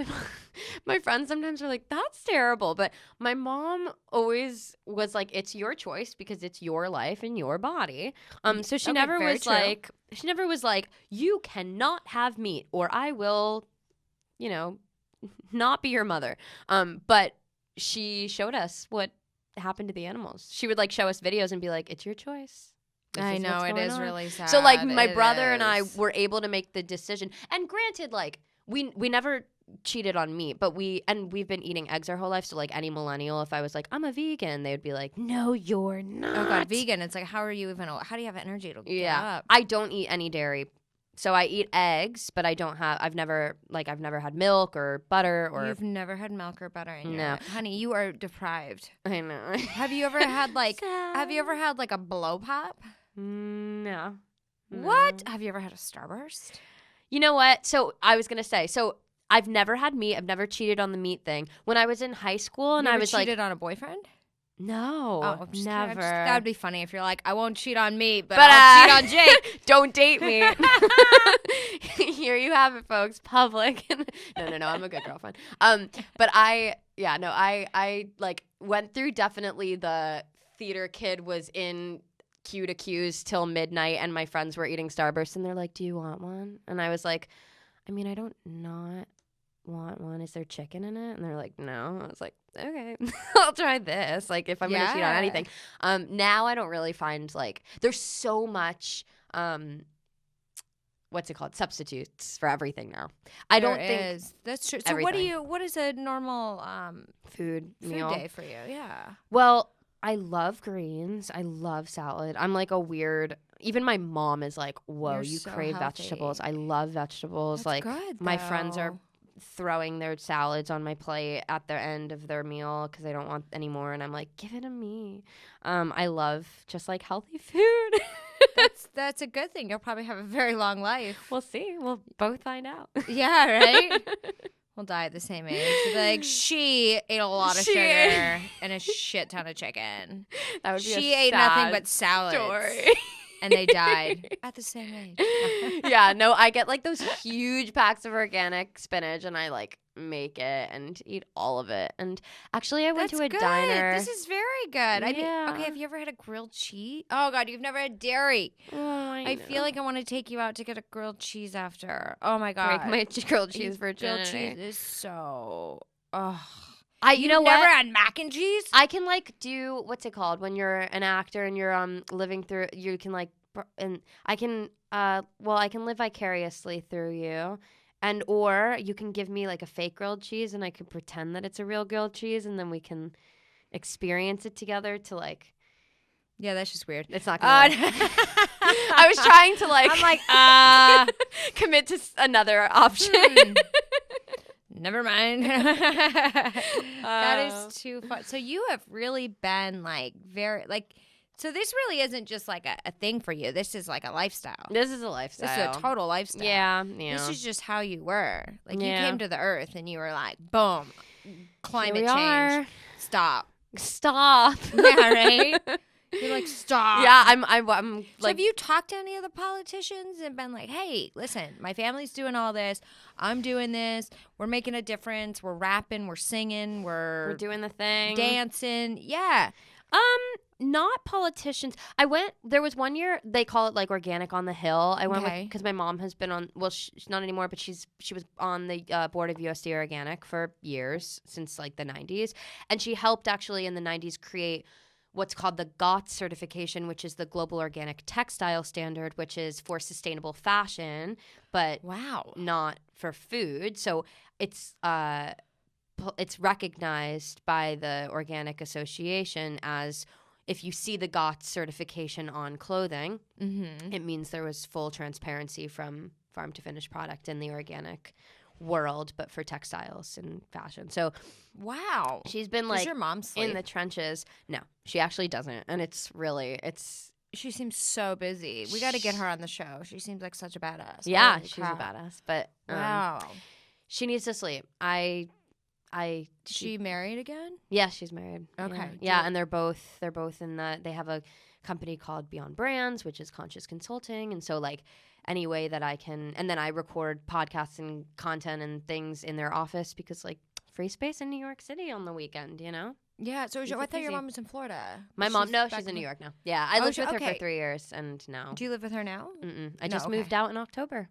my friends sometimes were like, that's terrible. But my mom always was like, it's your choice because it's your life and your body. So she never was like, you cannot have meat or I will, you know, not be your mother. But she showed us what happened to the animals. She would like show us videos and be like, it's your choice. I know, it is really sad. So like my brother and I were able to make the decision. And granted, like we never cheated on meat, but we've been eating eggs our whole life. So like any millennial, if I was like, I'm a vegan, they would be like, no, you're not. Oh God, vegan. It's like, how do you have energy to get up? I don't eat any dairy. So I eat eggs, but I've never had milk or butter or. You've never had milk or butter in your No. life. Honey, you are deprived. I know. Have you ever had like a blow pop? No. What? Have you ever had a Starburst? You know what? So I was gonna say, I've never had meat. I've never cheated on the meat thing. When I was in high school and I was cheated on a boyfriend? No, never. That would be funny if you're like, I won't cheat on me, but I'll cheat on Jake. Don't date me. Here you have it, folks. Public. No. I'm a good girlfriend. But I like went through definitely the theater kid was in Q to Q's till midnight, and my friends were eating Starburst, and they're like, "Do you want one?" And I was like, "I mean, I don't not want one. Is there chicken in it?" And they're like, "No." I was like, okay, I'll try this. Like if I'm gonna cheat on anything. Now I don't really find like there's so much what's it called? Substitutes for everything now. I don't think that's true. So everything. what is a normal food meal day for you? Yeah. Well, I love greens. I love salad. I'm like a weird. Even my mom is like, "Whoa, you so crave healthy. Vegetables." I love vegetables. That's like good, my friends are throwing their salads on my plate at the end of their meal because they don't want any more, and I'm like, give it to me. I love just like healthy food. That's a good thing. You'll probably have a very long life. We'll see. We'll both find out. Yeah, right. We'll die at the same age. Like she ate a lot of sugar and a shit ton of chicken. That would be she ate nothing but salads. Story. And they died at the same age. Yeah, no, I get like those huge packs of organic spinach and I like make it and eat all of it. And actually I went to a diner. This is very good. I mean, okay, have you ever had a grilled cheese? Oh God, you've never had dairy. Oh, I feel like I want to take you out to get a grilled cheese after. Oh my God. Break my grilled cheese virginity. Grilled cheese is so you know never what? had mac and cheese? I can like do what's it called when you're an actor and you're living through. You can like and I can I can live vicariously through you, and or you can give me like a fake grilled cheese and I can pretend that it's a real grilled cheese and then we can experience it together to like. Yeah, that's just weird. It's not gonna work. I was trying to like. I'm like commit to another option. Never mind. That is too fun. So you have really been like very like So this really isn't just like a thing for you. This is like a lifestyle. This is a lifestyle. This is a total lifestyle. Yeah. This is just how you were. Like you Yeah. came to the earth and you were like, boom, climate Here we change. are. Stop. Yeah, right? You're like, stop. Yeah, I'm So like, have you talked to any of the politicians and been like, hey, listen, my family's doing all this. I'm doing this. We're making a difference. We're rapping. We're singing. we're doing the thing. dancing. Yeah. Not politicians. There was one year, they call it like Organic on the Hill. I went Okay. because my mom has been on, well, she's not anymore, but she was on the board of USDA Organic for years, since like the 90s. And she helped actually in the 90s create what's called the GOTS certification, which is the Global Organic Textile Standard, which is for sustainable fashion, but Wow. not for food. So it's recognized by the Organic Association as, if you see the GOTS certification on clothing, it means there was full transparency from farm to finished product in the organic world, but for textiles and fashion. So Wow. she's been Does like your mom sleep? in the trenches. No, she actually doesn't. And it's She seems so busy. We got to get her on the show. She seems like such a badass. yeah, Holy she's crap. a badass. But Wow. she needs to sleep. She married again? Yeah, she's married. Okay. Yeah, and they're both in they have a company called Beyond Brands, which is conscious consulting. And so like any way that I can, and then I record podcasts and content and things in their office, because like free space in New York City on the weekend, you know? Yeah. So Makes I it thought your easy. mom was in Florida. My She's mom, no, back she's in New Fl- York now. Yeah, I lived with her okay. for 3 years, and now Do you live with her now? I just okay. moved out in October.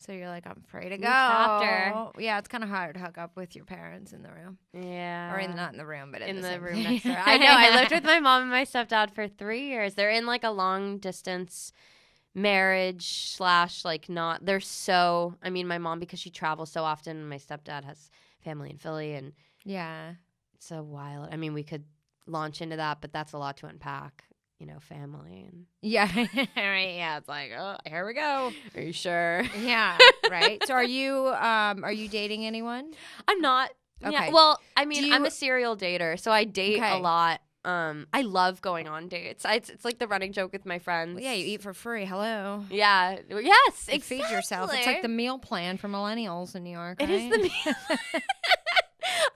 So you're like, I'm free to New go. chapter. Yeah, it's kind of hard to hook up with your parents in the room. Yeah. Or not in the room, but in in the the same room thing. next door. I know. I lived with my mom and my stepdad for 3 years. They're in like a long distance marriage / like not. They're so. I mean, my mom, because she travels so often. My stepdad has family in Philly, and Yeah. it's a wild. I mean, we could launch into that, but that's a lot to unpack. You know, family and. Yeah. Right. Yeah. It's like, oh, here we go. Are you sure? Yeah. Right. So are you dating anyone? I'm not. Okay. Yeah. Well, I mean, Do I'm you- a serial dater, so I date Okay. a lot. I love going on dates. It's like the running joke with my friends. Well, yeah, you eat for free. Hello. Yeah. Yes. You feed yourself. It's like the meal plan for millennials in New York. It is right? the meal.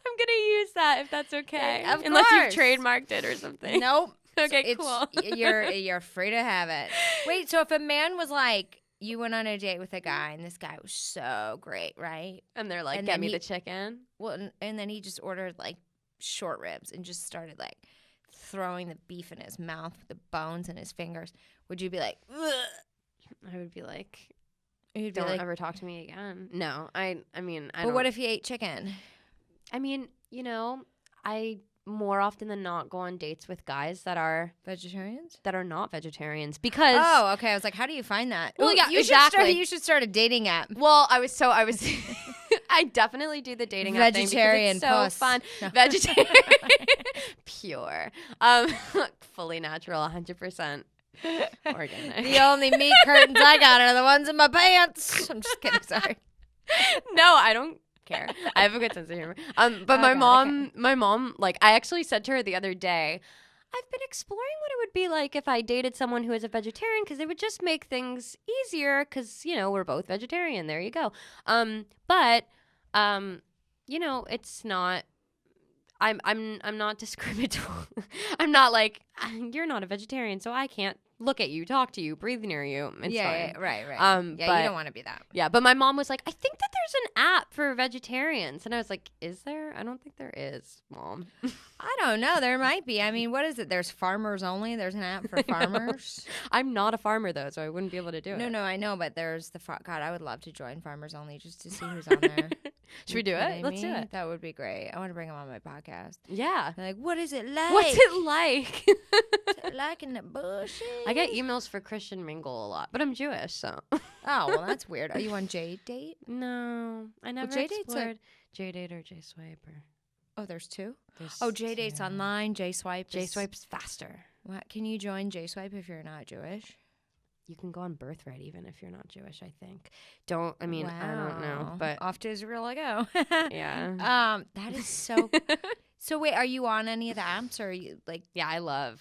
I'm gonna use that if that's okay. Of Unless course. you've trademarked it or something. Nope. Okay, cool. You're free to have it. Wait, so if a man was like, you went on a date with a guy and this guy was so great, right? And they're like, And get then me he- the chicken. Well, and then he just ordered like short ribs and just started like throwing the beef in his mouth with the bones in his fingers. Would you be like, ugh? I would be like, You'd be don't like, ever talk to me again. No, I mean, I but don't. what if he ate chicken? I mean, you know, I more often than not go on dates with guys that are Vegetarians? not vegetarians, because Oh, okay. I was like, how do you find that? Well, Ooh, yeah, you exactly. You should start a dating app. well, I was I definitely do the dating app thing Vegetarian because it's so puss. fun. No. Vegetarian, pure, fully natural, 100% organic. The only meat curtains I got are the ones in my pants. I'm just kidding. Sorry. No, I don't care. I have a good sense of humor. But my mom, like, I actually said to her the other day, I've been exploring what it would be like if I dated someone who is a vegetarian, because it would just make things easier, because, you know, we're both vegetarian. There you go. But you know, it's not. I'm not discriminatory. I'm not like, you're not a vegetarian, so I can't look at you, talk to you, breathe near you. It's Yeah, fine. right. But, You don't want to be that. Yeah, but my mom was like, I think that there's an app for vegetarians. And I was like, is there? I don't think there is, Mom. I don't know. There might be. I mean, what is it? There's farmers only. There's an app for farmers. I'm not a farmer, though, so I wouldn't be able to do it. No, I know, but there's God, I would love to join Farmers Only just to see who's on there. Should we do it? Let's do it. That would be great. I want to bring him on my podcast. Yeah. They're like, what is it like? What's it like? What's it like in the bushes? I get emails for Christian Mingle a lot, but I'm Jewish, so. Oh, well, that's weird. Are you on Jade Date? No, I never J-Date's explored J-Date or J-Swipe. Oh, there's two? There's J Date's online. J Swipe. J-Swipe's faster. What? Can you join J Swipe if you're not Jewish? You can go on Birthright even if you're not Jewish, I think. I don't know, Wow. but Off to Israel I go. yeah. That is so So wait, are you on any of the apps, or are you like? Yeah,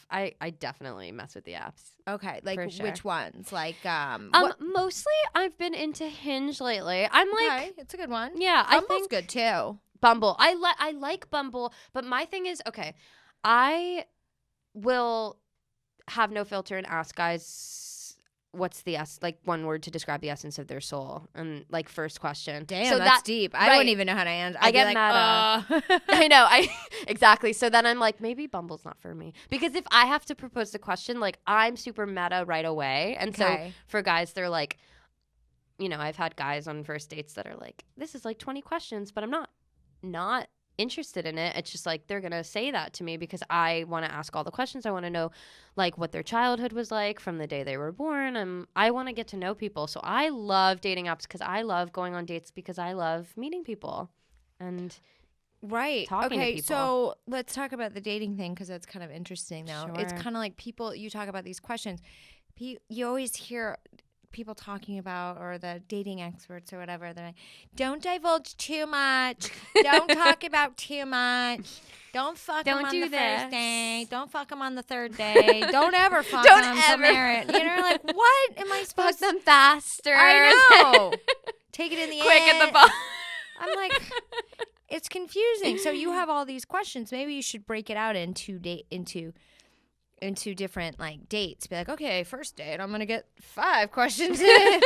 I definitely mess with the apps. Okay, like For sure. which ones? Like Mostly I've been into Hinge lately. I'm like, okay, it's a good one. yeah, Bumble's I think good too. Bumble. I like Bumble, but my thing is, okay, I will have no filter and ask guys what's the like one word to describe the essence of their soul, and like first question. Damn, so that's deep. I right. wouldn't even know how to answer. I get like, mad. I know. Exactly. So then I'm like, maybe Bumble's not for me, because if I have to propose the question, like I'm super meta right away, and so for guys, they're like, you know, I've had guys on first dates that are like, this is like 20 questions, but I'm not interested in it. It's just like they're gonna say that to me because I want to ask all the questions. I want to know like what their childhood was like from the day they were born. I want to get to know people. So I love dating apps because I love going on dates, because I love meeting people and talking to people. So let's talk about the dating thing, because that's kind of interesting though. Sure. It's kind of like people, you talk about these questions, you always hear people talking about, or the dating experts or whatever, they're like, don't divulge too much, don't talk about too much, don't fuck them on the first day, don't fuck them on the third day, don't ever fuck them for marriage. You know, like, what am I supposed to fuck them faster? I know. Take it in the quick end. at the ball. I'm like, it's confusing. So you have all these questions. Maybe you should break it out into different like dates. Be like, okay, first date, I'm gonna get 5 questions in,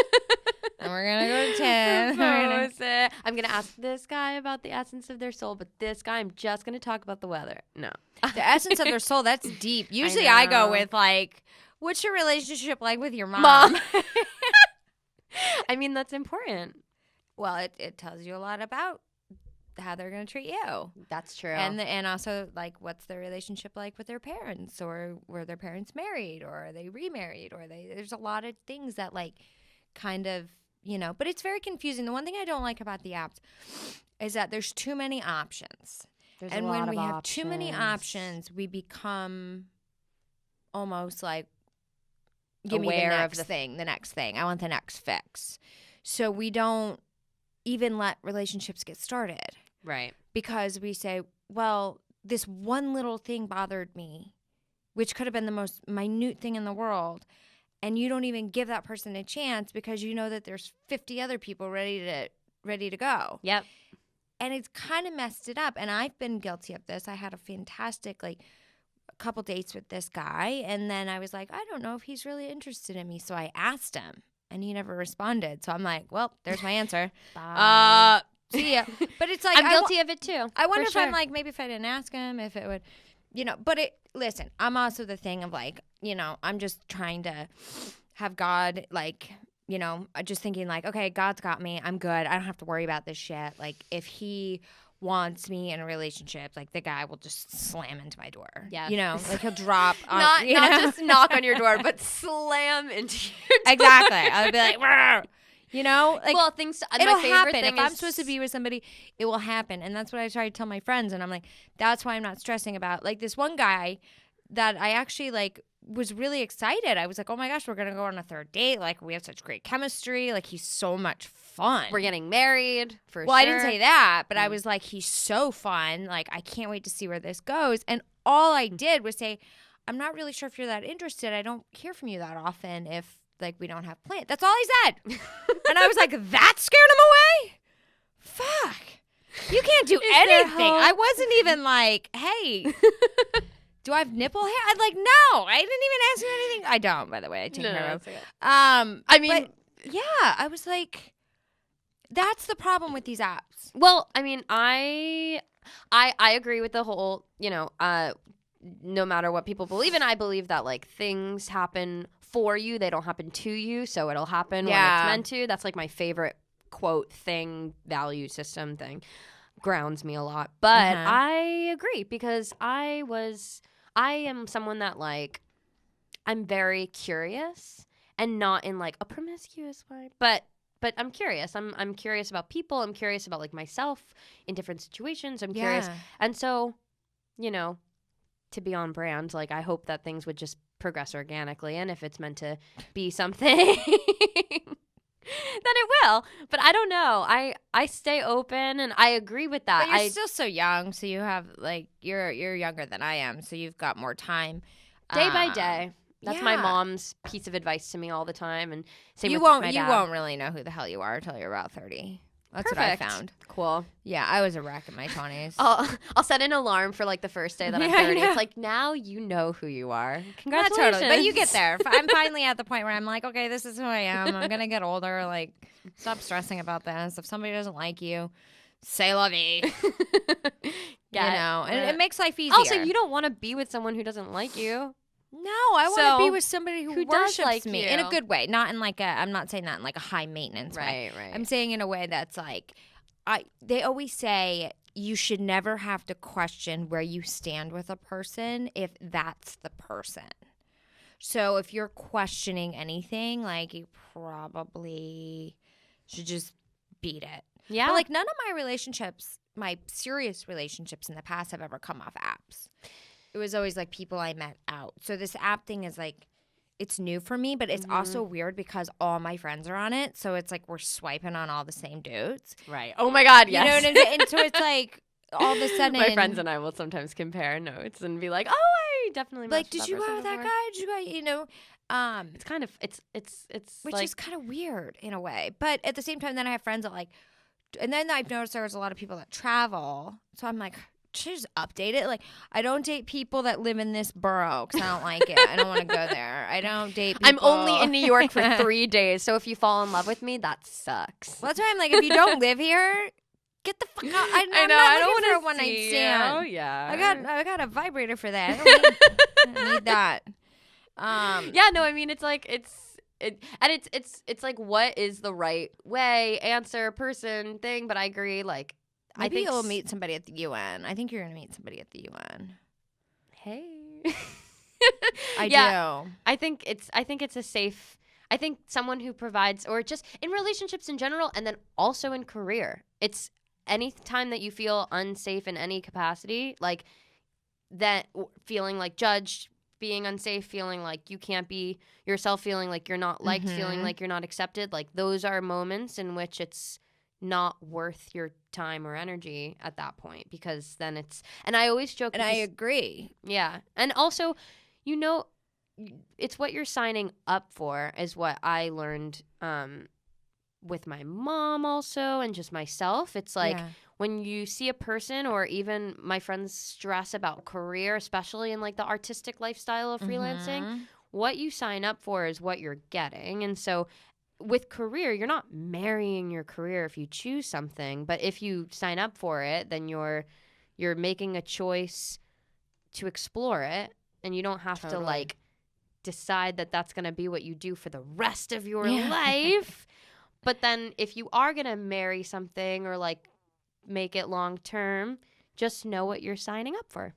and we're gonna go to 10. I'm gonna ask this guy about the essence of their soul, but this guy, I'm just gonna talk about the weather. No, the essence of their soul. That's deep. Usually, I go with like, what's your relationship like with your mom? I mean, that's important. Well, it tells you a lot about how they're going to treat you. That's true. And also, like, what's their relationship like with their parents, or were their parents married, or are they remarried, or there's a lot of things that, like, kind of, you know, but it's very confusing. The one thing I don't like about the apps is that there's too many options. And when we have too many options, we become almost like, give me the next thing, the next thing. I want the next fix. So we don't even let relationships get started. Right. Because we say, well, this one little thing bothered me, which could have been the most minute thing in the world, and you don't even give that person a chance because you know that there's 50 other people ready to go. Yep. And it's kind of messed it up, and I've been guilty of this. I had a fantastic, like, a couple dates with this guy, and then I was like, I don't know if he's really interested in me, so I asked him. And he never responded. So I'm like, well, there's my answer. Bye. See ya. But it's like, I'm guilty of it too. I wonder if I'm like, maybe if I didn't ask him, if it would, you know, but listen, I'm also the thing of like, you know, I'm just trying to have God, like, you know, just thinking like, okay, God's got me. I'm good. I don't have to worry about this shit. Like, if he wants me in a relationship, like, the guy will just slam into my door. Yeah. You know, like, he'll drop on, not just knock on your door, but slam into your door. Exactly. I would be like, "Rrr." You know, like, well, it'll happen. If I'm supposed to be with somebody, it will happen. And that's what I try to tell my friends. And I'm like, that's why I'm not stressing about, like, this one guy that I actually, like, was really excited. I was like, oh my gosh, we're going to go on a 3rd date. Like, we have such great chemistry. Like, he's so much fun. We're getting married, for sure. Well, I didn't say that, but I was like, he's so fun. Like, I can't wait to see where this goes. And all I did was say, I'm not really sure if you're that interested. I don't hear from you that often if, like, we don't have plans. That's all he said. And I was like, that scared him away? Fuck. You can't do anything. I wasn't even like, hey, do I have nipple hair? I'm like, no. I didn't even ask you anything. I don't, by the way. I take care of. Okay. I mean, but, yeah, I was like, that's the problem with these apps. Well, I mean, I agree with the whole, you know, no matter what people believe in, I believe that, like, things happen for you. They don't happen to you. So it'll happen when it's meant to. That's, like, my favorite quote thing, value system thing. Grounds me a lot. But I agree, because I am someone that, like, I'm very curious, and not in, like, a promiscuous way, but I'm curious. I'm curious about people. I'm curious about, like, myself in different situations. I'm curious. And so, you know, to be on brand, like, I hope that things would just progress organically, and if it's meant to be something it will. But I don't know. I stay open, and I agree with that. But you're still so young, so you have like you're younger than I am, so you've got more time. Day by day. That's my yeah. mom's piece of advice to me all the time, and same You with won't my you dad. won't really know who the hell you are until you're about 30. That's Perfect. what I found. Cool. Yeah, I was a wreck in my 20s. I'll set an alarm for like the first day that I'm Yeah, I 30. know. It's like, now you know who you are. Not Congratulations. totally, but you get there. I'm finally at the point where I'm like, okay, this is who I am. I'm gonna get older. Like, stop stressing about this. If somebody doesn't like you, say la vie. Yeah, you know, and it makes life easier. Also, you don't want to be with someone who doesn't like you. No, I want to So, be with somebody who does worships like me you. in a good way, not in like a. I'm not saying that in like a high maintenance way. Right. I'm saying in a way that's like, they always say you should never have to question where you stand with a person if that's the person. So if you're questioning anything, like you probably should just beat it. Yeah. But like none of my relationships, my serious relationships in the past have ever come off apps. It was always like people I met out. So this app thing is like, it's new for me, but it's also weird because all my friends are on it. So it's like we're swiping on all the same dudes. Right. Oh my God, yes. You know what I'm saying? And so it's like all of a sudden. My friends and I will sometimes compare notes and be like, oh, I definitely like, matched did you go person with that before." guy? Did you go, you know? It's kind of, it's Which like, is kind of weird in a way. But at the same time, then I have friends that like, and then I've noticed there's a lot of people that travel. So I'm like, should I just update it? Like, I don't date people that live in this borough because I don't like it. I don't want to go there. I don't date people. I'm only in New York for 3 days. So if you fall in love with me, that sucks. Well, that's why I'm like, if you don't live here, get the fuck out. I'm I know. not I don't looking for a want one to night see stand. you. Yeah. I got a vibrator for that. I don't need that. Yeah. No. I mean, it's like it's like, what is the right way, answer, person, thing? But I agree. Like, Maybe I think you'll meet somebody at the UN. I think you're gonna meet somebody at the UN. Hey. I Yeah. do. I think it's a safe. I think someone who provides, or just in relationships in general, and then also in career. It's any time that you feel unsafe in any capacity, like that, feeling like judged, being unsafe, feeling like you can't be yourself, feeling like you're not liked, feeling like you're not accepted. Like, those are moments in which it's not worth your time or energy at that point, because then it's, and I always joke, And I agree. yeah. And also, you know, it's what you're signing up for is what I learned with my mom also, and just myself. It's like, Yeah. when you see a person, or even my friends stress about career, especially in like the artistic lifestyle of freelancing, what you sign up for is what you're getting. And so with career, you're not marrying your career if you choose something, but if you sign up for it, then you're making a choice to explore it, and you don't have to like decide that that's going to be what you do for the rest of your life. But then if you are going to marry something, or like make it long term, just know what you're signing up for,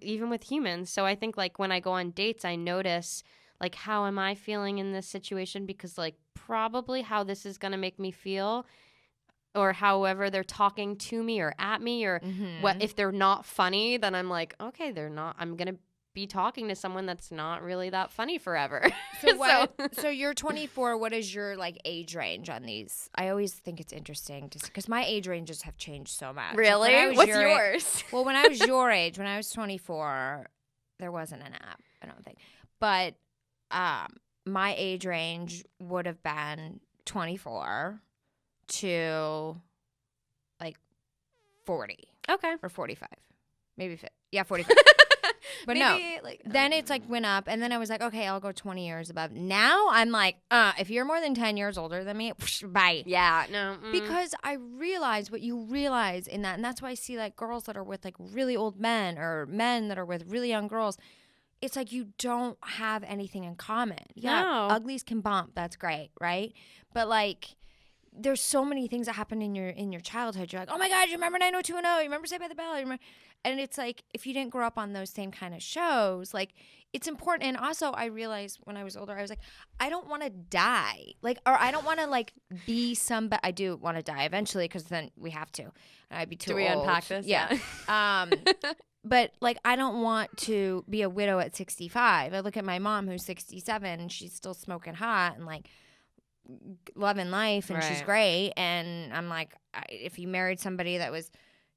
even with humans. So I think like when I go on dates, I notice like, how am I feeling in this situation? Because like probably how this is going to make me feel, or however they're talking to me or at me, or what if they're not funny, then I'm like, okay, they're not, I'm going to be talking to someone that's not really that funny forever. So you're 24. What is your like age range on these? I always think it's interesting because my age ranges have changed so much. Really? When I was What's your yours? Well, when I was your age, when I was 24, there wasn't an app, I don't think. But my age range would have been 24 to like 40. Okay. Or 45. Maybe 50. Yeah, 45. But Maybe, no, like, then it's like went up, and then I was like, okay, I'll go 20 years above. Now I'm like, if you're more than 10 years older than me, bye. Yeah, no. Because I realize what you realize in that, and that's why I see like girls that are with like really old men, or men that are with really young girls. It's like you don't have anything in common. Yeah, No. uglies can bump. That's great, right? But like, there's so many things that happen in your childhood. You're like, oh my God, you remember 90210? You remember Saved by the Bell? You remember? And it's like, if you didn't grow up on those same kind of shows, like, it's important. And also, I realized when I was older, I was like, I don't want to die. Like, or I don't want to, like, be somebody. I do want to die eventually, because then we have to. And I'd be too old. Do we unpack this? Yeah. But, like, I don't want to be a widow at 65. I look at my mom, who's 67, and she's still smoking hot. And, like, loving life and she's great. And I'm like, if you married somebody that was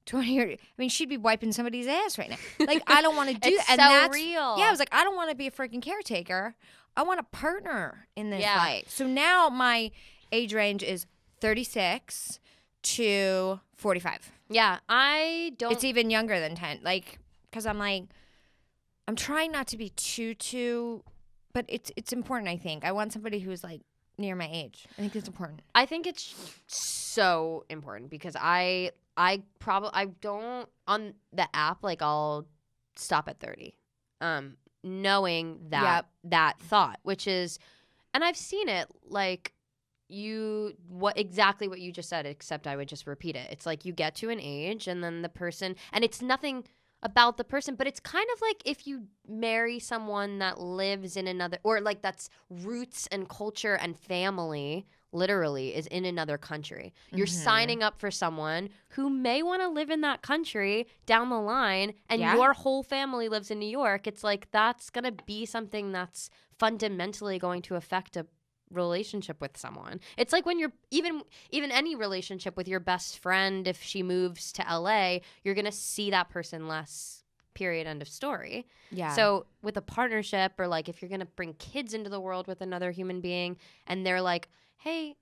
20 years, I mean, she'd be wiping somebody's ass right now. Like, I don't want to do it's that. so And that's real. Yeah, I was like, I don't want to be a freaking caretaker. I want a partner in this life. So now my age range is 36 to 45. Yeah, I don't. It's even younger than 10. Like, because I'm like, I'm trying not to be too, but it's important, I think. I want somebody who's like near my age. I think it's important. I think it's so important because I don't on the app, like I'll stop at 30. Knowing that that thought, which is, and I've seen it, like exactly what you just said, except I would just repeat it. It's like you get to an age and then the person, and it's nothing about the person, but it's kind of like if you marry someone that lives in another, or like that's roots and culture and family literally is in another country. You're signing up for someone who may want to live in that country down the line, and your whole family lives in New York. It's like that's going to be something that's fundamentally going to affect a relationship with someone. It's like when you're even any relationship with your best friend, if she moves to LA, you're going to see that person less, period, end of story. Yeah. So with a partnership, or like if you're going to bring kids into the world with another human being and they're like, hey,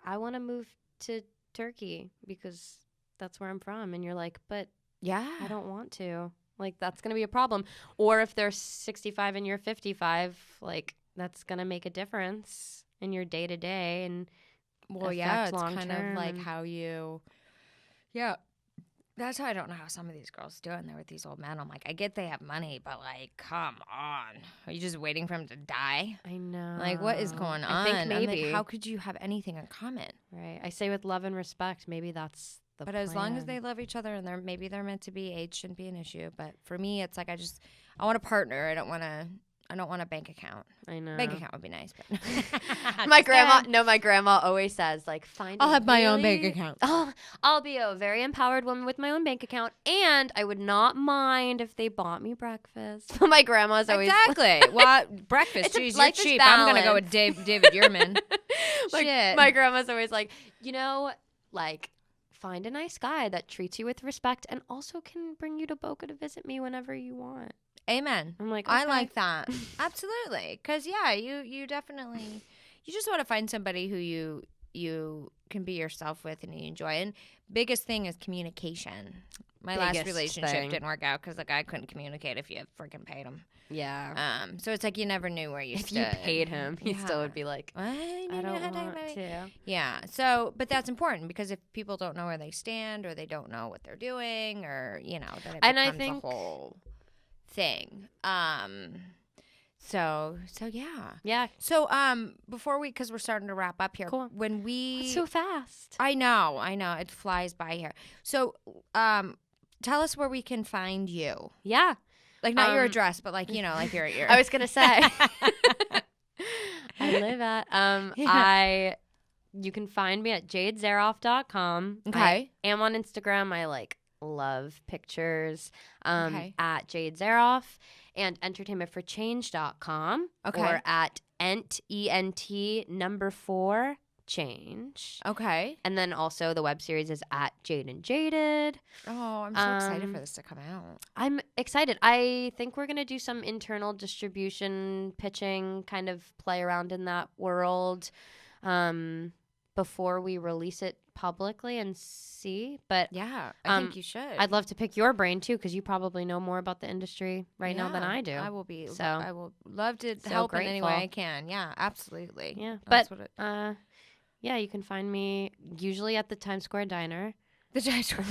I want to move to Turkey because that's where I'm from. And you're like, but I don't want to. Like, that's going to be a problem. Or if they're 65 and you're 55, like, that's going to make a difference in your day-to-day and it's kind of like how you that's how I don't know how some of these girls do it. And they're with these old men. I'm like, I get they have money, but like, come on. Are you just waiting for him to die? I know. Like, what is going on? I think maybe. Like, how could you have anything in common? Right. I say with love and respect, maybe that's the plan. As long as they love each other and they're meant to be, age shouldn't be an issue. But for me, it's like I want a partner. I don't want a bank account. I know. Bank account would be nice, but my grandma always says, like, I'll have my own bank account. I'll be a very empowered woman with my own bank account, and I would not mind if they bought me breakfast. My grandma's always well, breakfast. Geez, you're cheap. I'm gonna go with David Yurman. Shit. My grandma's always like, like, find a nice guy that treats you with respect and also can bring you to Boca to visit me whenever you want. Amen. I'm like, okay. I like that. Absolutely. Because, you definitely, you just want to find somebody who you can be yourself with and you enjoy. And biggest thing is communication. My last relationship didn't work out because the guy couldn't communicate if you freaking paid him. Yeah. So it's like you never knew where you stood. If you paid him, he still would be like, I don't want to. Yeah. So, but that's important because if people don't know where they stand or they don't know what they're doing or, then it becomes a whole thing. So yeah. So before because we're starting to wrap up here. Cool. When we It's so fast. I know it flies by here. So tell us where we can find you. Yeah, like not your address, but like like your I was gonna say I live at you can find me at jadezaroff.com. Okay. I am on Instagram. I love pictures at Jade Zaroff, and entertainmentforchange.com or at ENT 4 change. And then also the web series is at Jade and Jaded. Oh, I'm so excited for this to come out. I'm excited. I think we're going to do some internal distribution pitching, kind of play around in that world before we release it publicly and see. But yeah, I think you should. I'd love to pick your brain too, because you probably know more about the industry now than I do. I will love to help in any way I can. Yeah, absolutely. Yeah, but you can find me usually at the Times Square Diner. The Times Square.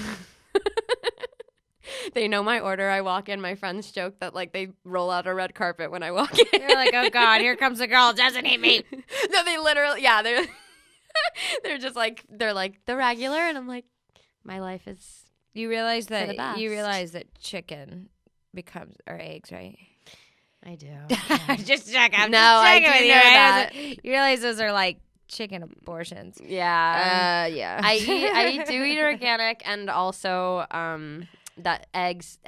They know my order. I walk in. My friends joke that they roll out a red carpet when I walk in. They're like, oh God, here comes a girl who doesn't eat meat. No, they literally, they're just they're like the regular, and I'm like, my life is. You realize that chicken becomes or eggs, right? I do. Just check. I'm no, just I checking with do you. know that. You realize those are like chicken abortions. Yeah. Yeah. I do eat organic, and also that eggs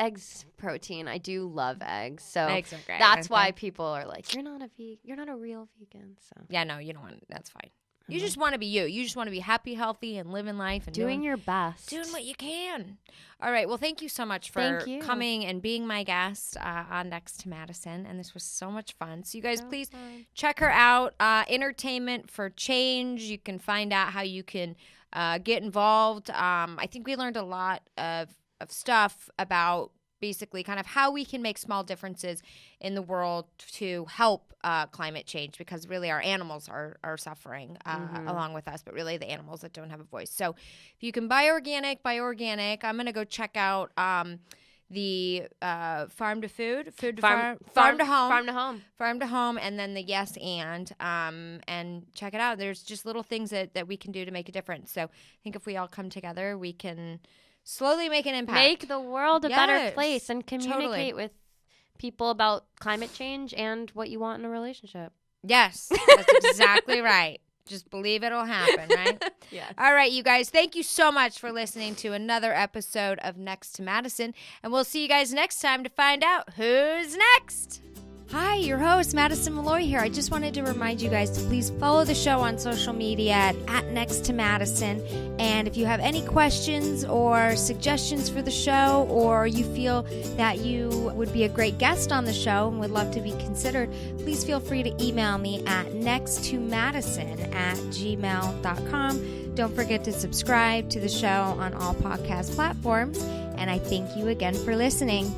protein. I do love eggs. So Eggs are great, that's aren't why they? people are like, you're not a real vegan. So Yeah, no, you don't want. That's fine. You just want to be you. You just want to be happy, healthy, and living life and doing your best. doing what you can. All right. Well, thank you so much for Thank you. coming and being my guest on Next to Madison. And this was so much fun. So you guys, please check her out. Entertainment for Change. You can find out how you can get involved. I think we learned a lot of stuff about basically kind of how we can make small differences in the world to help climate change, because really our animals are suffering along with us, but really the animals that don't have a voice. So if you can buy organic, buy organic. I'm going to go check out the farm to food, farm to home, and then the yes and check it out. There's just little things that we can do to make a difference. So I think if we all come together, we can slowly make an impact. Make the world a better place and communicate totally. with people about climate change and what you want in a relationship. Yes, that's exactly right. Just believe it'll happen, right? Yes. All right, you guys, thank you so much for listening to another episode of Next to Madison, and we'll see you guys next time to find out who's next. Hi, your host, Madison Malloy here. I just wanted to remind you guys to please follow the show on social media at Next to Madison. And if you have any questions or suggestions for the show, or you feel that you would be a great guest on the show and would love to be considered, please feel free to email me at nexttomadison@gmail.com. Don't forget to subscribe to the show on all podcast platforms. And I thank you again for listening.